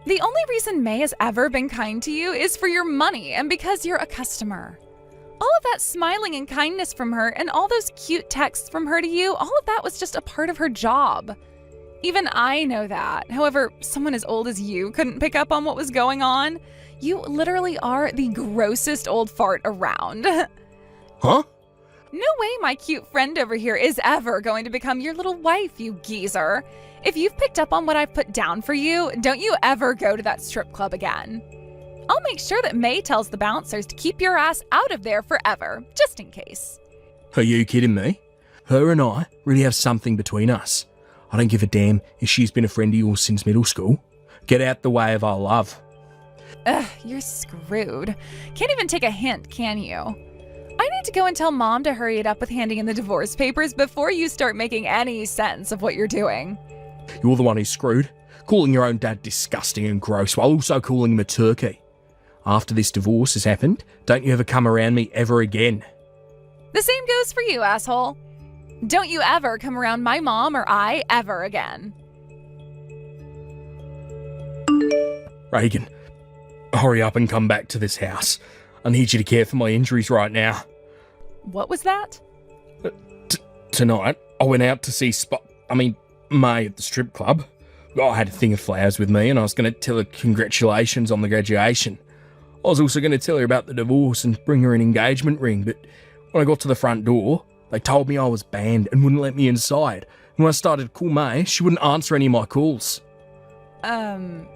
The only reason May has ever been kind to you is for your money and because you're a customer. All of that smiling and kindness from her and all those cute texts from her to you, all of that was just a part of her job. Even I know that. However, someone as old as you couldn't pick up on what was going on. You literally are the grossest old fart around. Huh? No way my cute friend over here is ever going to become your little wife, you geezer. If you've picked up on what I've put down for you, don't you ever go to that strip club again. I'll make sure that May tells the bouncers to keep your ass out of there forever, just in case. Are you kidding me? Her and I really have something between us. I don't give a damn if she's been a friend of yours since middle school. Get out the way of our love. Ugh, you're screwed. Can't even take a hint, can you? I need to go and tell Mom to hurry it up with handing in the divorce papers before you start making any sense of what you're doing. You're the one who's screwed, calling your own dad disgusting and gross while also calling him a turkey. After this divorce has happened, don't you ever come around me ever again. The same goes for you, asshole. Don't you ever come around my mom or I ever again. Reagan, hurry up and come back to this house. I need you to care for my injuries right now. What was that? Tonight, I went out to see May at the strip club. I had a thing of flowers with me and I was going to tell her congratulations on the graduation. I was also going to tell her about the divorce and bring her an engagement ring, but when I got to the front door, they told me I was banned and wouldn't let me inside. And when I started to call May, she wouldn't answer any of my calls. And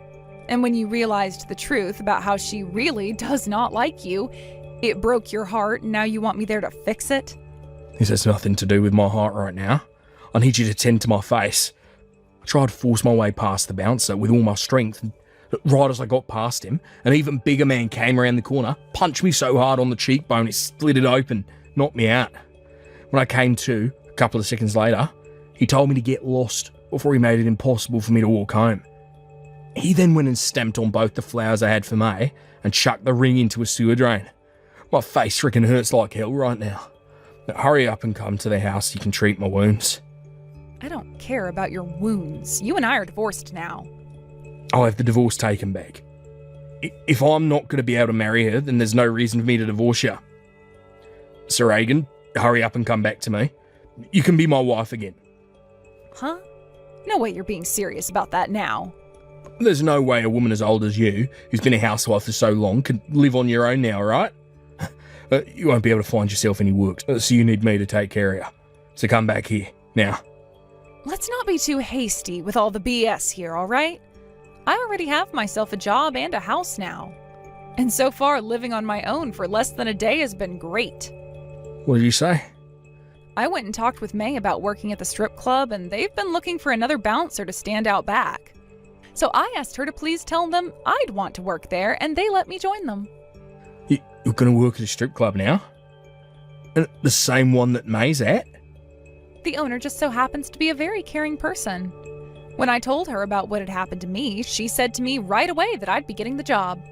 when you realized the truth about how she really does not like you, it broke your heart and now you want me there to fix it? This has nothing to do with my heart right now. I need you to tend to my face. I tried to force my way past the bouncer with all my strength, and right as I got past him, an even bigger man came around the corner, punched me so hard on the cheekbone it split it open, knocked me out. When I came to, a couple of seconds later, he told me to get lost before he made it impossible for me to walk home. He then went and stamped on both the flowers I had for May and chucked the ring into a sewer drain. My face freaking hurts like hell right now. Now hurry up and come to the house so you can treat my wounds. I don't care about your wounds. You and I are divorced now. I'll have the divorce taken back. If I'm not going to be able to marry her, then there's no reason for me to divorce you. Sir Reagan, hurry up and come back to me. You can be my wife again. Huh? No way you're being serious about that now. There's no way a woman as old as you, who's been a housewife for so long, can live on your own now, right? You won't be able to find yourself any work, so you need me to take care of you. So come back here, now. Let's not be too hasty with all the BS here, all right? I already have myself a job and a house now. And so far, living on my own for less than a day has been great. What did you say? I went and talked with May about working at the strip club, and they've been looking for another bouncer to stand out back. So I asked her to please tell them I'd want to work there, and they let me join them. You're going to work at a strip club now? And the same one that May's at? The owner just so happens to be a very caring person. When I told her about what had happened to me, she said to me right away that I'd be getting the job.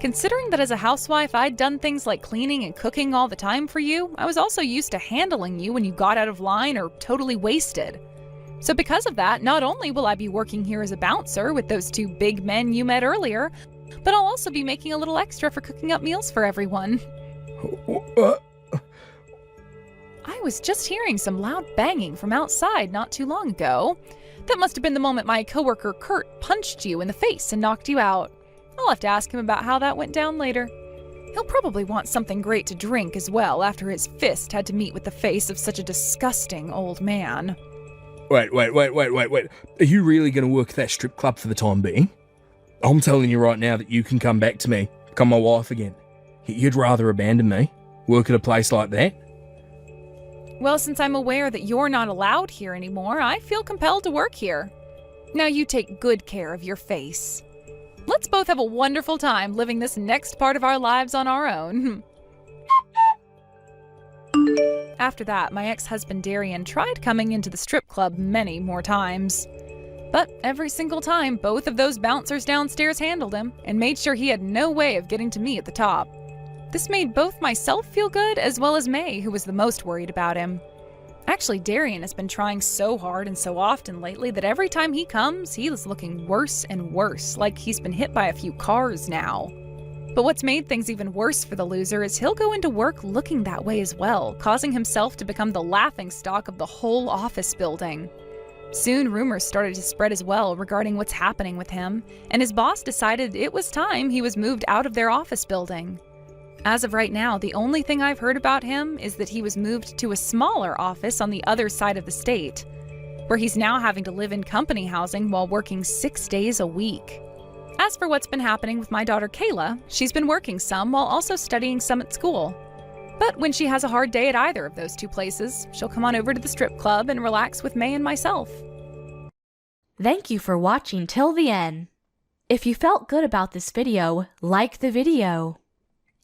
Considering that as a housewife I'd done things like cleaning and cooking all the time for you, I was also used to handling you when you got out of line or totally wasted. So because of that, not only will I be working here as a bouncer with those two big men you met earlier, but I'll also be making a little extra for cooking up meals for everyone. I was just hearing some loud banging from outside not too long ago. That must have been the moment my coworker Kurt punched you in the face and knocked you out. I'll have to ask him about how that went down later. He'll probably want something great to drink as well after his fist had to meet with the face of such a disgusting old man. Wait. Are you really going to work that strip club for the time being? I'm telling you right now that you can come back to me, become my wife again. You'd rather abandon me, work at a place like that? Well, since I'm aware that you're not allowed here anymore, I feel compelled to work here. Now you take good care of your face. Let's both have a wonderful time living this next part of our lives on our own. After that, my ex-husband Darian tried coming into the strip club many more times. But every single time, both of those bouncers downstairs handled him and made sure he had no way of getting to me at the top. This made both myself feel good as well as May, who was the most worried about him. Actually, Darian has been trying so hard and so often lately that every time he comes, he is looking worse and worse, like he's been hit by a few cars now. But what's made things even worse for the loser is he'll go into work looking that way as well, causing himself to become the laughingstock of the whole office building. Soon, rumors started to spread as well regarding what's happening with him, and his boss decided it was time he was moved out of their office building. As of right now, the only thing I've heard about him is that he was moved to a smaller office on the other side of the state, where he's now having to live in company housing while working 6 days a week. As for what's been happening with my daughter Kayla, she's been working some while also studying some at school. But when she has a hard day at either of those two places, she'll come on over to the strip club and relax with May and myself. Thank you for watching till the end. If you felt good about this video, like the video.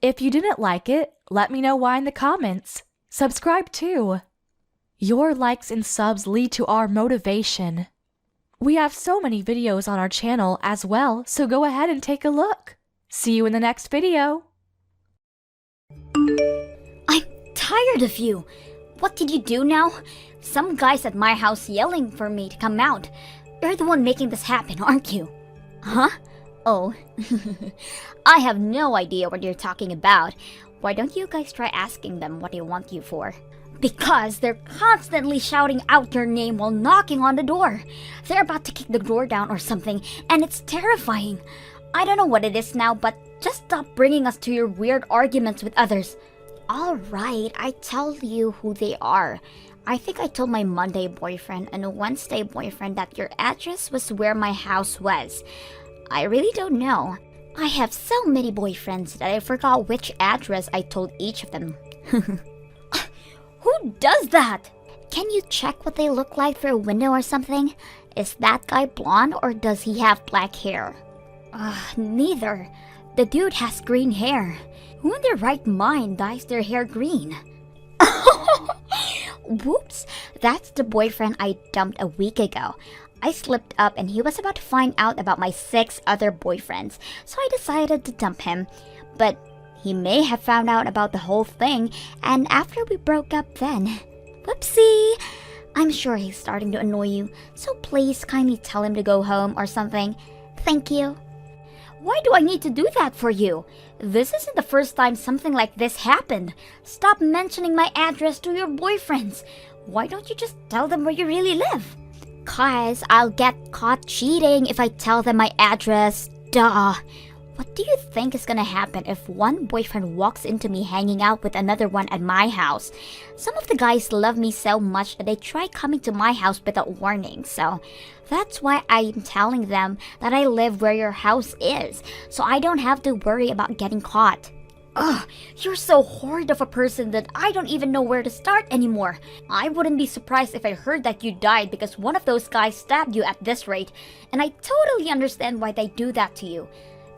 If you didn't like it, let me know why in the comments. Subscribe too. Your likes and subs lead to our motivation. We have so many videos on our channel as well, so go ahead and take a look. See you in the next video. I'm tired of you. What did you do now? Some guy's at my house yelling for me to come out. You're the one making this happen, aren't you? Huh? Oh. I have no idea what you're talking about. Why don't you guys try asking them what they want you for? Because they're constantly shouting out your name while knocking on the door. They're about to kick the door down or something, and it's terrifying. I don't know what it is now, but just stop bringing us to your weird arguments with others. Alright, I tell you who they are. I think I told my Monday boyfriend and a Wednesday boyfriend that your address was where my house was. I really don't know. I have so many boyfriends that I forgot which address I told each of them. Who does that? Can you check what they look like through a window or something? Is that guy blonde or does he have black hair? Neither. The dude has green hair. Who in their right mind dyes their hair green? Whoops, that's the boyfriend I dumped a week ago. I slipped up and he was about to find out about my 6 other boyfriends, so I decided to dump him. But he may have found out about the whole thing, and after we broke up then. Whoopsie! I'm sure he's starting to annoy you, so please kindly tell him to go home or something. Thank you. Why do I need to do that for you? This isn't the first time something like this happened. Stop mentioning my address to your boyfriends. Why don't you just tell them where you really live? 'Cause I'll get caught cheating if I tell them my address. Duh. What do you think is gonna happen if one boyfriend walks into me hanging out with another one at my house? Some of the guys love me so much that they try coming to my house without warning, so that's why I'm telling them that I live where your house is, so I don't have to worry about getting caught. Ugh, you're so horrid of a person that I don't even know where to start anymore. I wouldn't be surprised if I heard that you died because one of those guys stabbed you at this rate, and I totally understand why they do that to you.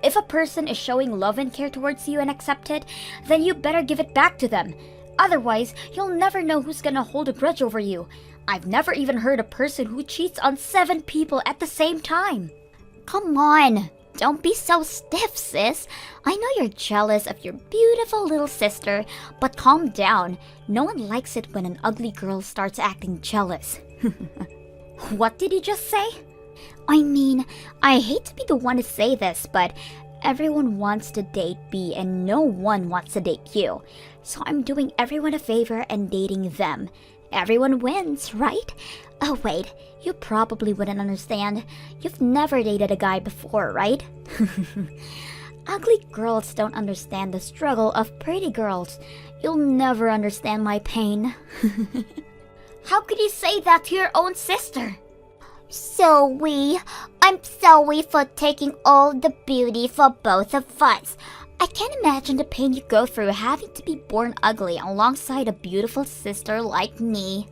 If a person is showing love and care towards you and accept it, then you better give it back to them. Otherwise, you'll never know who's gonna hold a grudge over you. I've never even heard a person who cheats on 7 people at the same time. Come on, Don't be so stiff, sis. I know you're jealous of your beautiful little sister, but calm down. No one likes it when an ugly girl starts acting jealous. What did you just say? I mean, I hate to be the one to say this, but everyone wants to date B and no one wants to date you. So I'm doing everyone a favor and dating them. Everyone wins, right? Oh wait, you probably wouldn't understand. You've never dated a guy before, right? Ugly girls don't understand the struggle of pretty girls. You'll never understand my pain. How could you say that to your own sister? I'm sorry for taking all the beauty for both of us. I can't imagine the pain you go through having to be born ugly alongside a beautiful sister like me.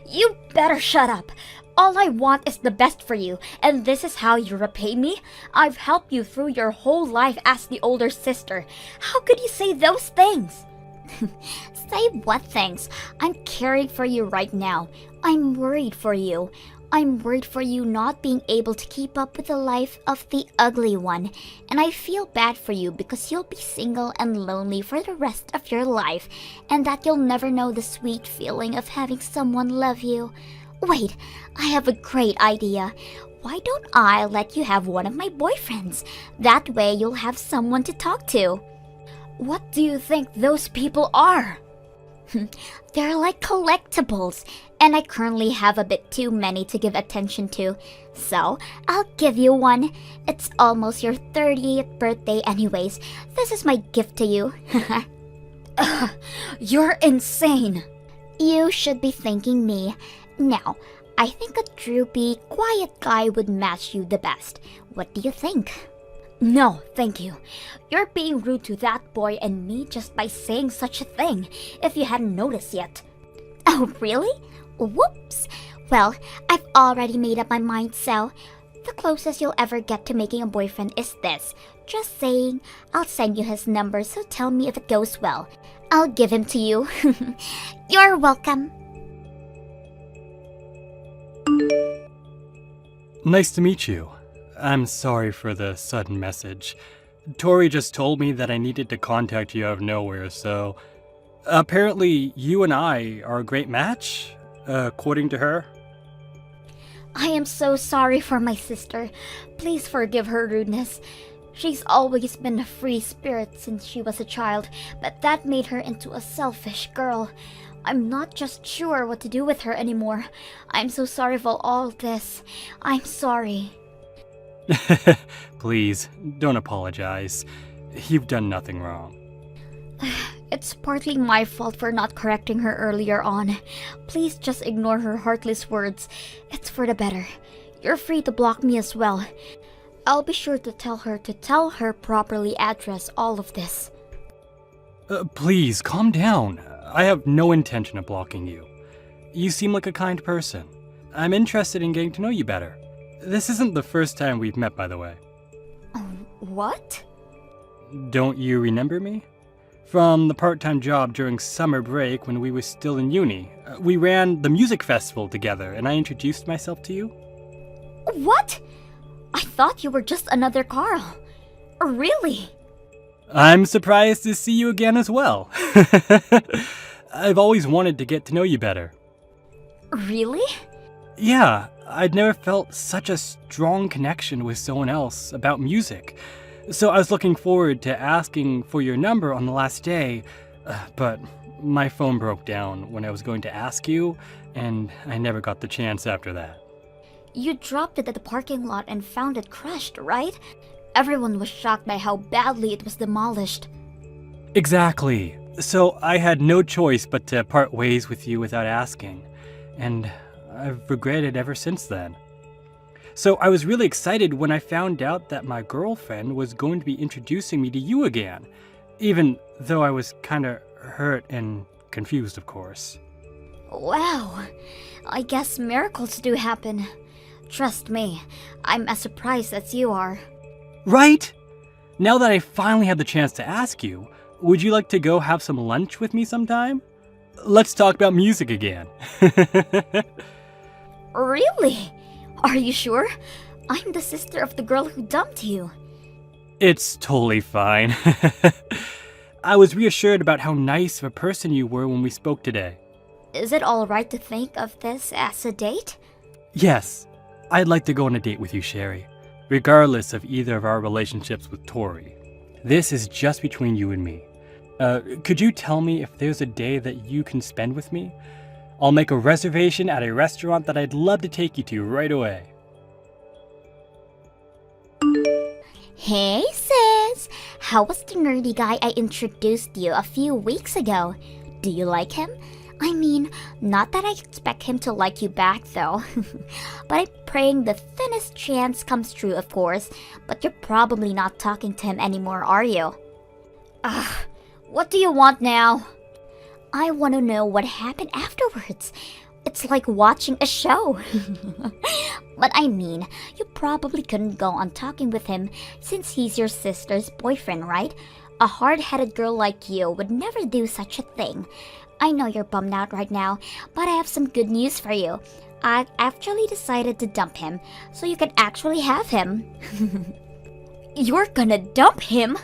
You better shut up. All I want is the best for you, and this is how you repay me? I've helped you through your whole life as the older sister. How could you say those things? Say what things? I'm caring for you right now. I'm worried for you. I'm worried for you not being able to keep up with the life of the ugly one. And I feel bad for you because you'll be single and lonely for the rest of your life, and that you'll never know the sweet feeling of having someone love you. Wait, I have a great idea. Why don't I let you have one of my boyfriends? That way you'll have someone to talk to. What do you think those people are? They're like collectibles, and I currently have a bit too many to give attention to. So, I'll give you one. It's almost your 30th birthday anyways. This is my gift to you. You're insane. You should be thanking me. Now, I think a droopy, quiet guy would match you the best. What do you think? No, thank you. You're being rude to that boy and me just by saying such a thing, if you hadn't noticed yet. Oh, really? Whoops. Well, I've already made up my mind, so the closest you'll ever get to making a boyfriend is this. Just saying. I'll send you his number, so tell me if it goes well. I'll give him to you. You're welcome. Nice to meet you. I'm sorry for the sudden message. Tori just told me that I needed to contact you out of nowhere, so apparently you and I are a great match, according to her. I am so sorry for my sister. Please forgive her rudeness. She's always been a free spirit since she was a child, but that made her into a selfish girl. I'm not just sure what to do with her anymore. I'm so sorry for all this. I'm sorry. Please, don't apologize. You've done nothing wrong. It's partly my fault for not correcting her earlier on. Please just ignore her heartless words. It's for the better. You're free to block me as well. I'll be sure to tell her properly address all of this. Please, calm down. I have no intention of blocking you. You seem like a kind person. I'm interested in getting to know you better. This isn't the first time we've met, by the way. What? Don't you remember me? From the part-time job during summer break when we were still in uni. We ran the music festival together, and I introduced myself to you. What? I thought you were just another Carl. Really? I'm surprised to see you again as well. I've always wanted to get to know you better. Really? Yeah, I'd never felt such a strong connection with someone else about music. So I was looking forward to asking for your number on the last day, but my phone broke down when I was going to ask you, and I never got the chance after that. You dropped it at the parking lot and found it crushed, right? Everyone was shocked by how badly it was demolished. Exactly. So I had no choice but to part ways with you without asking, and I've regretted ever since then. So I was really excited when I found out that my girlfriend was going to be introducing me to you again, even though I was kinda hurt and confused, of course. Wow, I guess miracles do happen. Trust me, I'm as surprised as you are. Right? Now that I finally had the chance to ask you, would you like to go have some lunch with me sometime? Let's talk about music again. Really? Are you sure? I'm the sister of the girl who dumped you. It's totally fine. I was reassured about how nice of a person you were when we spoke today. Is it alright to think of this as a date? Yes, I'd like to go on a date with you, Sherry, regardless of either of our relationships with Tori. This is just between you and me. Could you tell me if there's a day that you can spend with me? I'll make a reservation at a restaurant that I'd love to take you to right away. Hey sis! How was the nerdy guy I introduced you a few weeks ago? Do you like him? I mean, not that I expect him to like you back though. But I'm praying the thinnest chance comes true, of course. But you're probably not talking to him anymore, are you? Ugh, what do you want now? I want to know what happened afterwards. It's like watching a show. But I mean, you probably couldn't go on talking with him since he's your sister's boyfriend, right? A hard-headed girl like you would never do such a thing. I know you're bummed out right now, but I have some good news for you. I actually decided to dump him, so you can actually have him. You're gonna dump him?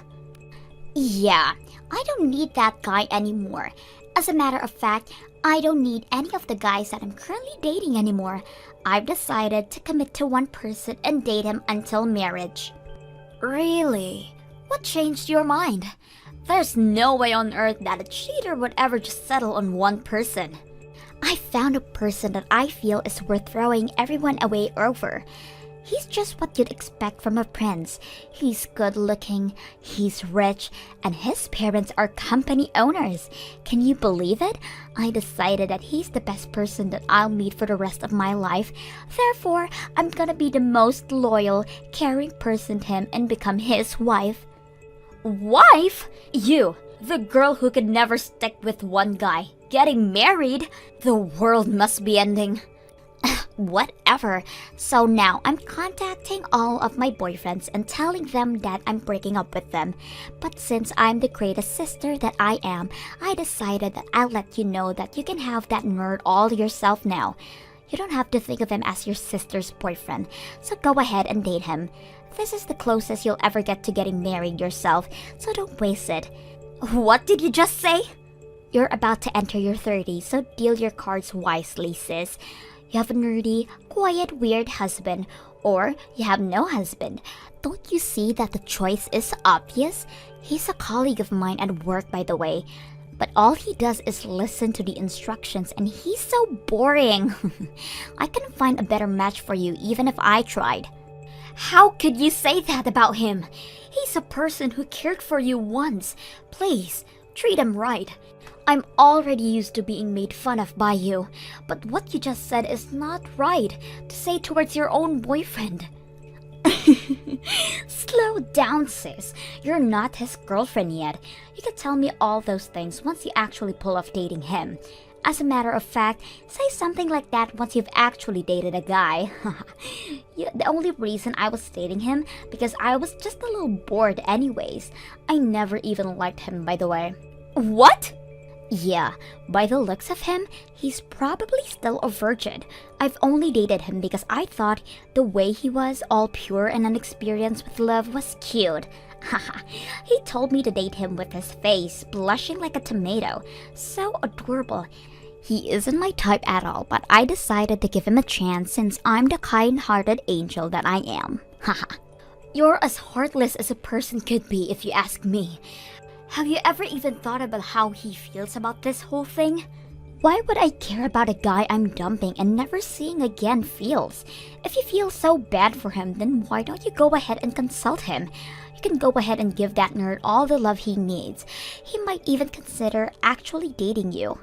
Yeah, I don't need that guy anymore. As a matter of fact, I don't need any of the guys that I'm currently dating anymore. I've decided to commit to one person and date him until marriage. Really? What changed your mind? There's no way on earth that a cheater would ever just settle on one person. I found a person that I feel is worth throwing everyone away over. He's just what you'd expect from a prince. He's good looking, he's rich, and his parents are company owners. Can you believe it? I decided that he's the best person that I'll meet for the rest of my life. Therefore, I'm gonna be the most loyal, caring person to him and become his wife. Wife? You, the girl who could never stick with one guy, getting married? The world must be ending. Whatever. So now I'm contacting all of my boyfriends and telling them that I'm breaking up with them. But since I'm the greatest sister that I am, I decided that I'll let you know that you can have that nerd all yourself now. You don't have to think of him as your sister's boyfriend, so go ahead and date him. This is the closest you'll ever get to getting married yourself, so don't waste it. What did you just say? You're about to enter your 30s, so deal your cards wisely, sis. You have a nerdy, quiet, weird husband, or you have no husband. Don't you see that the choice is obvious? He's a colleague of mine at work, by the way. But all he does is listen to the instructions, and he's so boring. I couldn't find a better match for you even if I tried. How could you say that about him? He's a person who cared for you once. Please, treat him right. I'm already used to being made fun of by you, but what you just said is not right to say towards your own boyfriend. Slow down, sis. You're not his girlfriend yet. You can tell me all those things once you actually pull off dating him. As a matter of fact, say something like that once you've actually dated a guy. The only reason I was dating him because I was just a little bored anyways. I never even liked him, by the way. What? Yeah, by the looks of him, he's probably still a virgin. I've only dated him because I thought the way he was, all pure and unexperienced with love, was cute. Haha, he told me to date him with his face blushing like a tomato. So adorable. He isn't my type at all, but I decided to give him a chance since I'm the kind-hearted angel that I am. Haha. You're as heartless as a person could be if you ask me. Have you ever even thought about how he feels about this whole thing? Why would I care about a guy I'm dumping and never seeing again feels? If you feel so bad for him, then why don't you go ahead and consult him? You can go ahead and give that nerd all the love he needs. He might even consider actually dating you.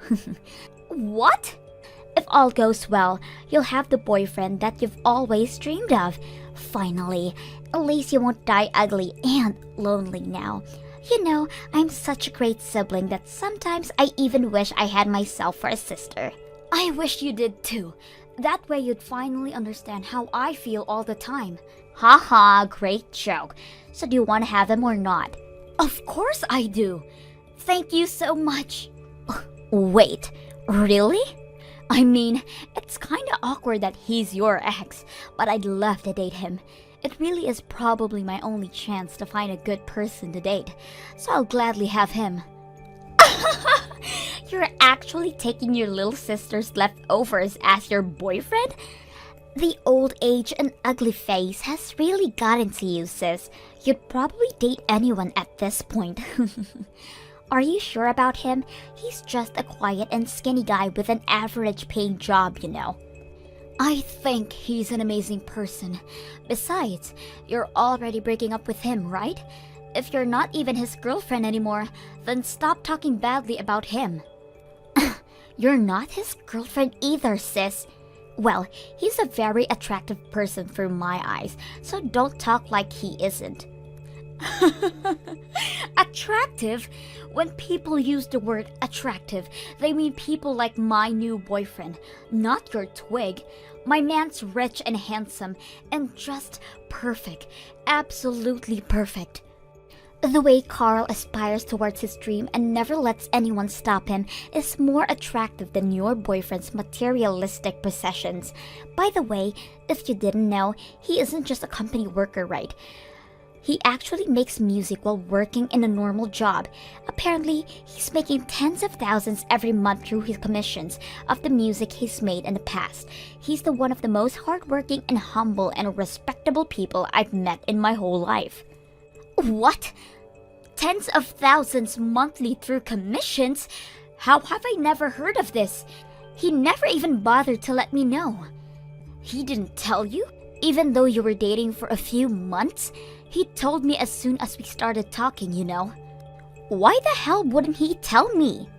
What? If all goes well, you'll have the boyfriend that you've always dreamed of. Finally, at least you won't die ugly and lonely now. You know, I'm such a great sibling that sometimes I even wish I had myself for a sister. I wish you did too. That way you'd finally understand how I feel all the time. Haha, great joke. So do you want to have him or not? Of course I do. Thank you so much. Wait, really? I mean, it's kinda awkward that he's your ex, but I'd love to date him. It really is probably my only chance to find a good person to date, so I'll gladly have him. You're actually taking your little sister's leftovers as your boyfriend? The old age and ugly face has really gotten to you, sis. You'd probably date anyone at this point. Are you sure about him? He's just a quiet and skinny guy with an average paying job, you know. I think he's an amazing person. Besides, you're already breaking up with him, right? If you're not even his girlfriend anymore, then stop talking badly about him. You're not his girlfriend either, sis. Well, he's a very attractive person through my eyes, so don't talk like he isn't. Attractive? When people use the word attractive, they mean people like my new boyfriend, not your twig. My man's rich and handsome, and just perfect. Absolutely perfect. The way Carl aspires towards his dream and never lets anyone stop him is more attractive than your boyfriend's materialistic possessions. By the way, if you didn't know, he isn't just a company worker, right? He actually makes music while working in a normal job. Apparently, he's making tens of thousands every month through his commissions of the music he's made in the past. He's one of the most hardworking and humble and respectable people I've met in my whole life. What? Tens of thousands monthly through commissions? How have I never heard of this? He never even bothered to let me know. He didn't tell you? Even though you were dating for a few months? He told me as soon as we started talking, you know. Why the hell wouldn't he tell me?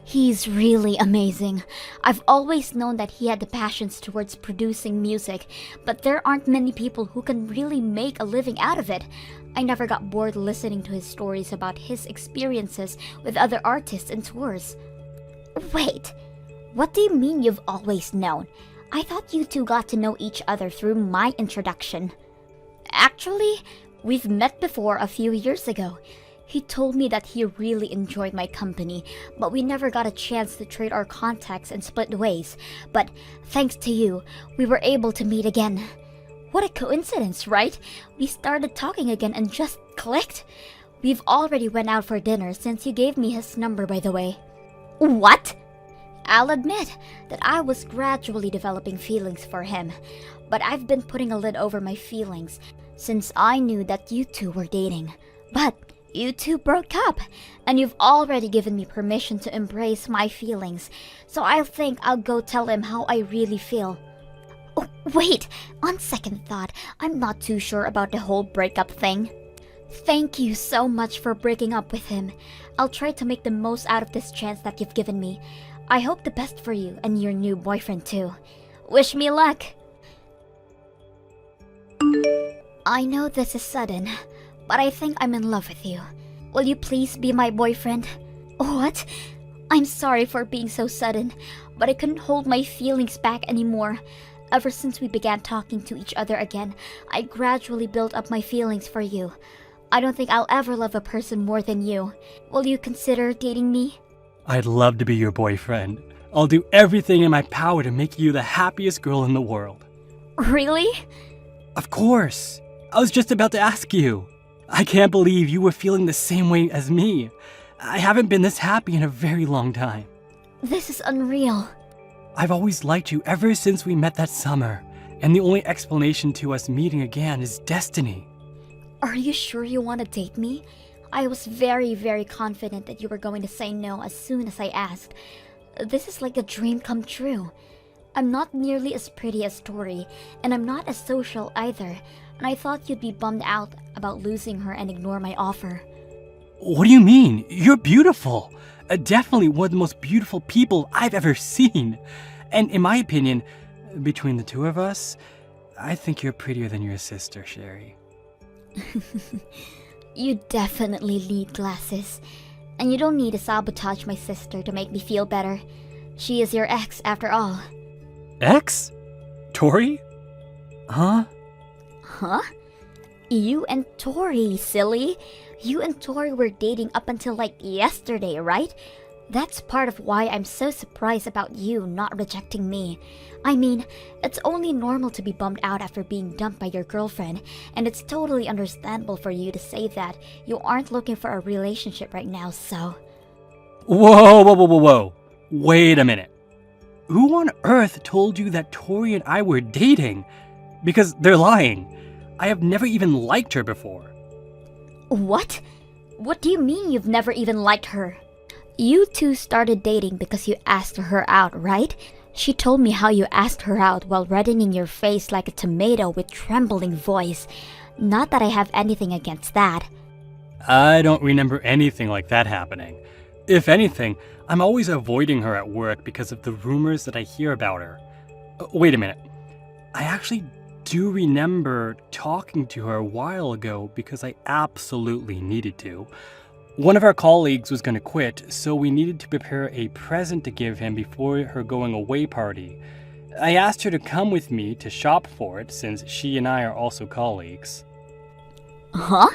He's really amazing. I've always known that he had the passions towards producing music, but there aren't many people who can really make a living out of it. I never got bored listening to his stories about his experiences with other artists and tours. Wait, what do you mean you've always known? I thought you two got to know each other through my introduction. Actually, we've met before a few years ago. He told me that he really enjoyed my company, but we never got a chance to trade our contacts and split ways. But thanks to you, we were able to meet again. What a coincidence, right? We started talking again and just clicked. We've already went out for dinner since you gave me his number, by the way. What? I'll admit that I was gradually developing feelings for him, but I've been putting a lid over my feelings since I knew that you two were dating. But you two broke up, and you've already given me permission to embrace my feelings, so I think I'll go tell him how I really feel. Oh, wait, on second thought, I'm not too sure about the whole breakup thing. Thank you so much for breaking up with him. I'll try to make the most out of this chance that you've given me. I hope the best for you and your new boyfriend too. Wish me luck. I know this is sudden, but I think I'm in love with you. Will you please be my boyfriend? What? I'm sorry for being so sudden, but I couldn't hold my feelings back anymore. Ever since we began talking to each other again, I gradually built up my feelings for you. I don't think I'll ever love a person more than you. Will you consider dating me? I'd love to be your boyfriend. I'll do everything in my power to make you the happiest girl in the world. Really? Of course. I was just about to ask you. I can't believe you were feeling the same way as me. I haven't been this happy in a very long time. This is unreal. I've always liked you ever since we met that summer, and the only explanation to us meeting again is destiny. Are you sure you want to date me? I was very, very confident that you were going to say no as soon as I asked. This is like a dream come true. I'm not nearly as pretty as Tori, and I'm not as social either, and I thought you'd be bummed out about losing her and ignore my offer. What do you mean? You're beautiful. Definitely one of the most beautiful people I've ever seen. And in my opinion, between the two of us, I think you're prettier than your sister, Sherry. You definitely need glasses. And you don't need to sabotage my sister to make me feel better. She is your ex after all. Ex? Tori? Huh? Huh? You and Tori, silly. You and Tori were dating up until like yesterday, right? That's part of why I'm so surprised about you not rejecting me. I mean, it's only normal to be bummed out after being dumped by your girlfriend, and it's totally understandable for you to say that you aren't looking for a relationship right now, so... Whoa. Wait a minute. Who on earth told you that Tori and I were dating? Because they're lying. I have never even liked her before. What? What do you mean you've never even liked her? You two started dating because you asked her out, right? She told me how you asked her out while reddening your face like a tomato with trembling voice. Not that I have anything against that. I don't remember anything like that happening. If anything, I'm always avoiding her at work because of the rumors that I hear about her. Wait a minute. I actually do remember talking to her a while ago because I absolutely needed to. One of our colleagues was going to quit, so we needed to prepare a present to give him before her going away party. I asked her to come with me to shop for it since she and I are also colleagues. Huh?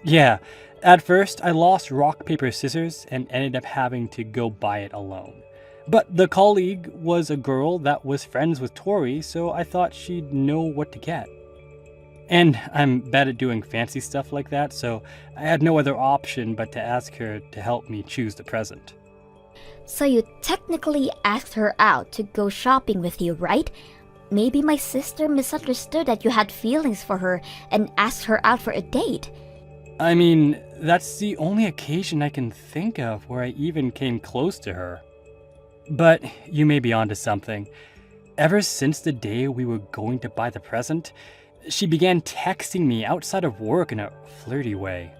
Yeah, at first I lost rock, paper, scissors and ended up having to go buy it alone. But the colleague was a girl that was friends with Tori, so I thought she'd know what to get. And I'm bad at doing fancy stuff like that, so I had no other option but to ask her to help me choose the present. So you technically asked her out to go shopping with you, right? Maybe my sister misunderstood that you had feelings for her and asked her out for a date. I mean, that's the only occasion I can think of where I even came close to her. But you may be onto something. Ever since the day we were going to buy the present, she began texting me outside of work in a flirty way.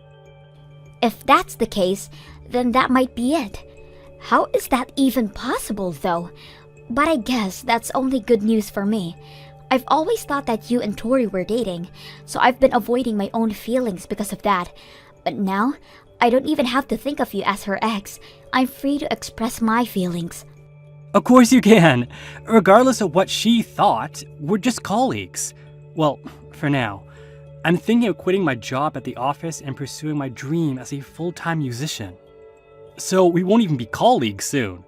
If that's the case, then that might be it. How is that even possible, though? But I guess that's only good news for me. I've always thought that you and Tori were dating, so I've been avoiding my own feelings because of that. But now, I don't even have to think of you as her ex. I'm free to express my feelings. Of course you can. Regardless of what she thought, we're just colleagues. Well, for now. I'm thinking of quitting my job at the office and pursuing my dream as a full-time musician. So we won't even be colleagues soon.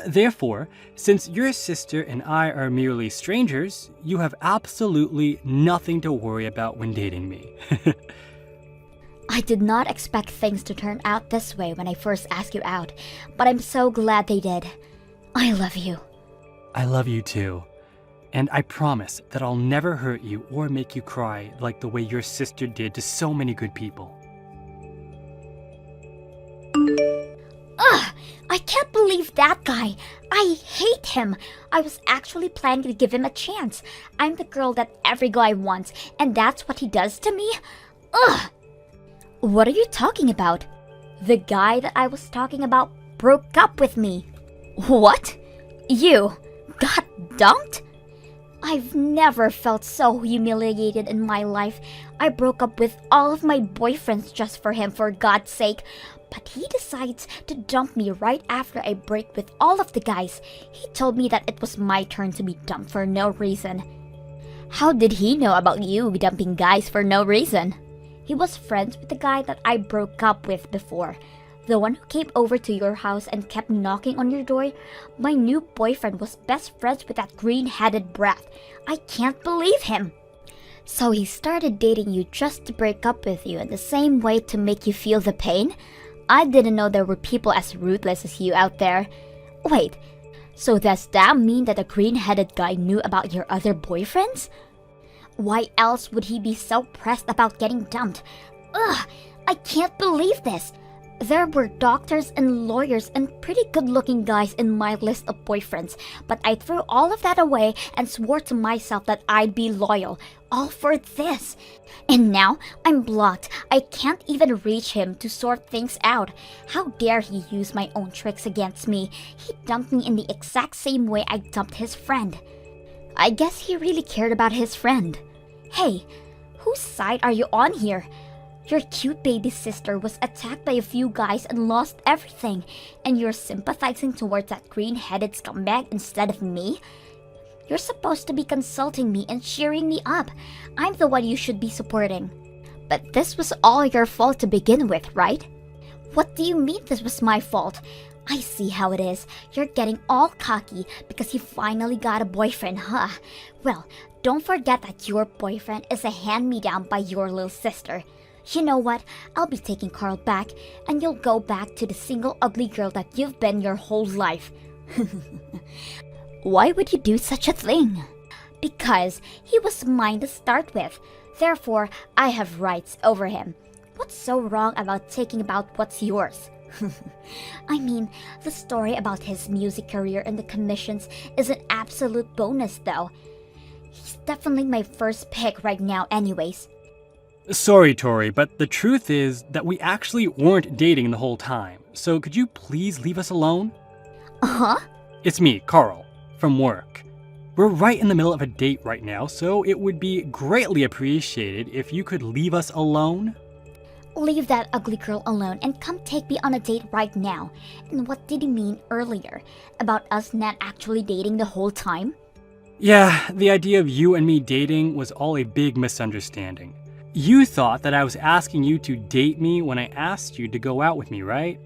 Therefore, since your sister and I are merely strangers, you have absolutely nothing to worry about when dating me. I did not expect things to turn out this way when I first asked you out, but I'm so glad they did. I love you. I love you too. And I promise that I'll never hurt you or make you cry like the way your sister did to so many good people. Ugh! I can't believe that guy. I hate him. I was actually planning to give him a chance. I'm the girl that every guy wants, and that's what he does to me? Ugh! What are you talking about? The guy that I was talking about broke up with me. What? You got dumped? I've never felt so humiliated in my life. I broke up with all of my boyfriends just for him, for God's sake. But he decides to dump me right after I break with all of the guys. He told me that it was my turn to be dumped for no reason. How did he know about you dumping guys for no reason? He was friends with the guy that I broke up with before. The one who came over to your house and kept knocking on your door. My new boyfriend was best friends with that green-headed brat. I can't believe him. So he started dating you just to break up with you in the same way to make you feel the pain? I didn't know there were people as ruthless as you out there. Wait, so does that mean that the green-headed guy knew about your other boyfriends? Why else would he be so pressed about getting dumped? Ugh, I can't believe this. There were doctors and lawyers and pretty good-looking guys in my list of boyfriends, but I threw all of that away and swore to myself that I'd be loyal, all for this. And now I'm blocked. I can't even reach him to sort things out. How dare he use my own tricks against me? He dumped me in the exact same way I dumped his friend. I guess he really cared about his friend. Hey, whose side are you on here? Your cute baby sister was attacked by a few guys and lost everything, and you're sympathizing towards that green-headed scumbag instead of me? You're supposed to be consulting me and cheering me up. I'm the one you should be supporting. But this was all your fault to begin with, right? What do you mean this was my fault? I see how it is. You're getting all cocky because you finally got a boyfriend, huh? Well, don't forget that your boyfriend is a hand-me-down by your little sister. You know what? I'll be taking Carl back, and you'll go back to the single ugly girl that you've been your whole life. Why would you do such a thing? Because he was mine to start with. Therefore, I have rights over him. What's so wrong about taking about what's yours? I mean, the story about his music career and the commissions is an absolute bonus though. He's definitely my first pick right now anyways. Sorry, Tori, but the truth is that we actually weren't dating the whole time. So could you please leave us alone? Uh-huh. It's me, Carl, from work. We're right in the middle of a date right now, so it would be greatly appreciated if you could leave us alone. Leave that ugly girl alone and come take me on a date right now. And what did you mean earlier? About us not actually dating the whole time? Yeah, the idea of you and me dating was all a big misunderstanding. You thought that I was asking you to date me when I asked you to go out with me, right?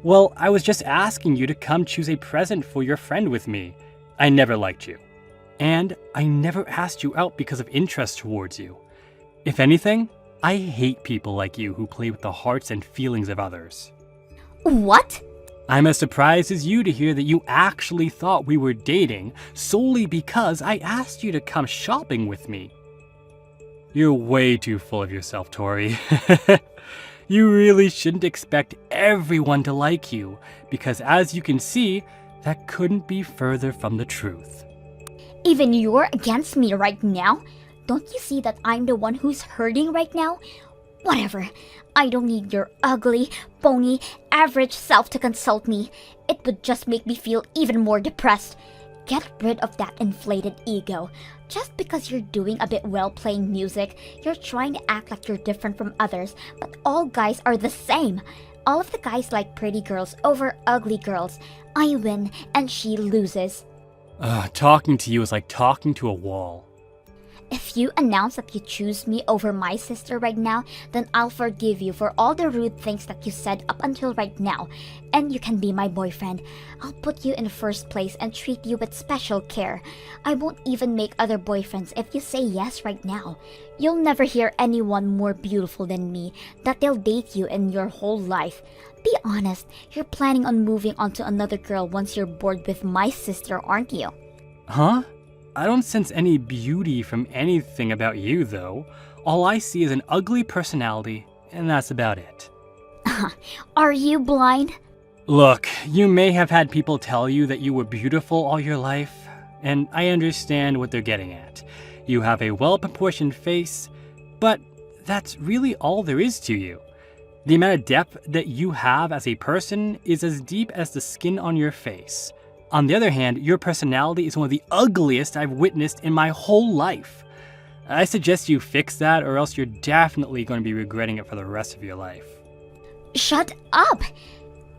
Well, I was just asking you to come choose a present for your friend with me. I never liked you. And I never asked you out because of interest towards you. If anything, I hate people like you who play with the hearts and feelings of others. What? I'm as surprised as you to hear that you actually thought we were dating solely because I asked you to come shopping with me. You're way too full of yourself, Tori. You really shouldn't expect everyone to like you, because as you can see, that couldn't be further from the truth. Even you're against me right now? Don't you see that I'm the one who's hurting right now? Whatever. I don't need your ugly, bony, average self to consult me. It would just make me feel even more depressed. Get rid of that inflated ego. Just because you're doing a bit well playing music, you're trying to act like you're different from others, but all guys are the same. All of the guys like pretty girls over ugly girls. I win and she loses. Talking to you is like talking to a wall. If you announce that you choose me over my sister right now, then I'll forgive you for all the rude things that you said up until right now, and you can be my boyfriend. I'll put you in first place and treat you with special care. I won't even make other boyfriends if you say yes right now. You'll never hear anyone more beautiful than me, that they'll date you in your whole life. Be honest, you're planning on moving on to another girl once you're bored with my sister, aren't you? Huh? I don't sense any beauty from anything about you, though. All I see is an ugly personality, and that's about it. Are you blind? Look, you may have had people tell you that you were beautiful all your life, and I understand what they're getting at. You have a well-proportioned face, but that's really all there is to you. The amount of depth that you have as a person is as deep as the skin on your face. On the other hand, your personality is one of the ugliest I've witnessed in my whole life. I suggest you fix that, or else you're definitely going to be regretting it for the rest of your life. Shut up!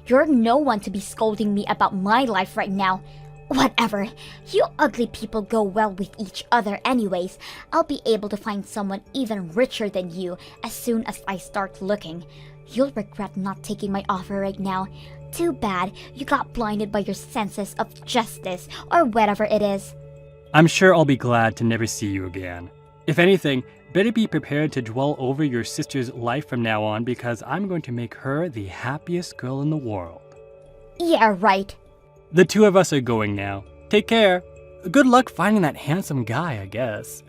You're no one to be scolding me about my life right now. Whatever. You ugly people go well with each other anyways. I'll be able to find someone even richer than you as soon as I start looking. You'll regret not taking my offer right now. Too bad you got blinded by your senses of justice, or whatever it is. I'm sure I'll be glad to never see you again. If anything, better be prepared to dwell over your sister's life from now on, because I'm going to make her the happiest girl in the world. Yeah, right. The two of us are going now. Take care. Good luck finding that handsome guy, I guess.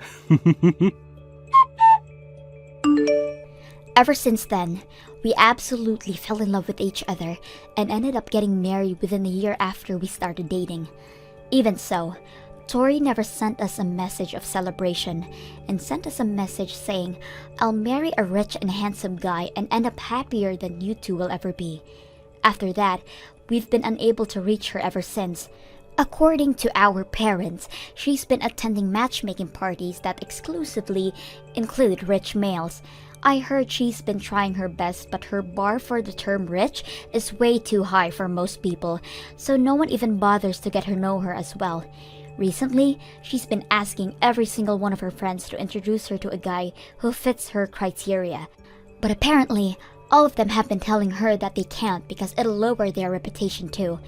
Ever since then, we absolutely fell in love with each other and ended up getting married within a year after we started dating. Even so, Tori never sent us a message of celebration and sent us a message saying, "I'll marry a rich and handsome guy and end up happier than you two will ever be." After that, we've been unable to reach her ever since. According to our parents, she's been attending matchmaking parties that exclusively include rich males. I heard she's been trying her best, but her bar for the term rich is way too high for most people, so no one even bothers to get to know her as well. Recently, she's been asking every single one of her friends to introduce her to a guy who fits her criteria. But apparently, All of them have been telling her that they can't because it'll lower their reputation too.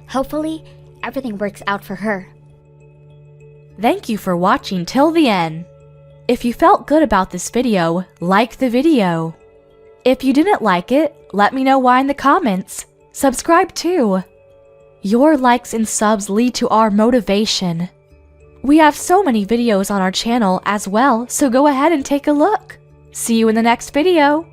Hopefully, everything works out for her. Thank you for watching till the end. If you felt good about this video, like the video. If you didn't like it, let me know why in the comments. Subscribe too. Your likes and subs lead to our motivation. We have so many videos on our channel as well, so go ahead and take a look. See you in the next video.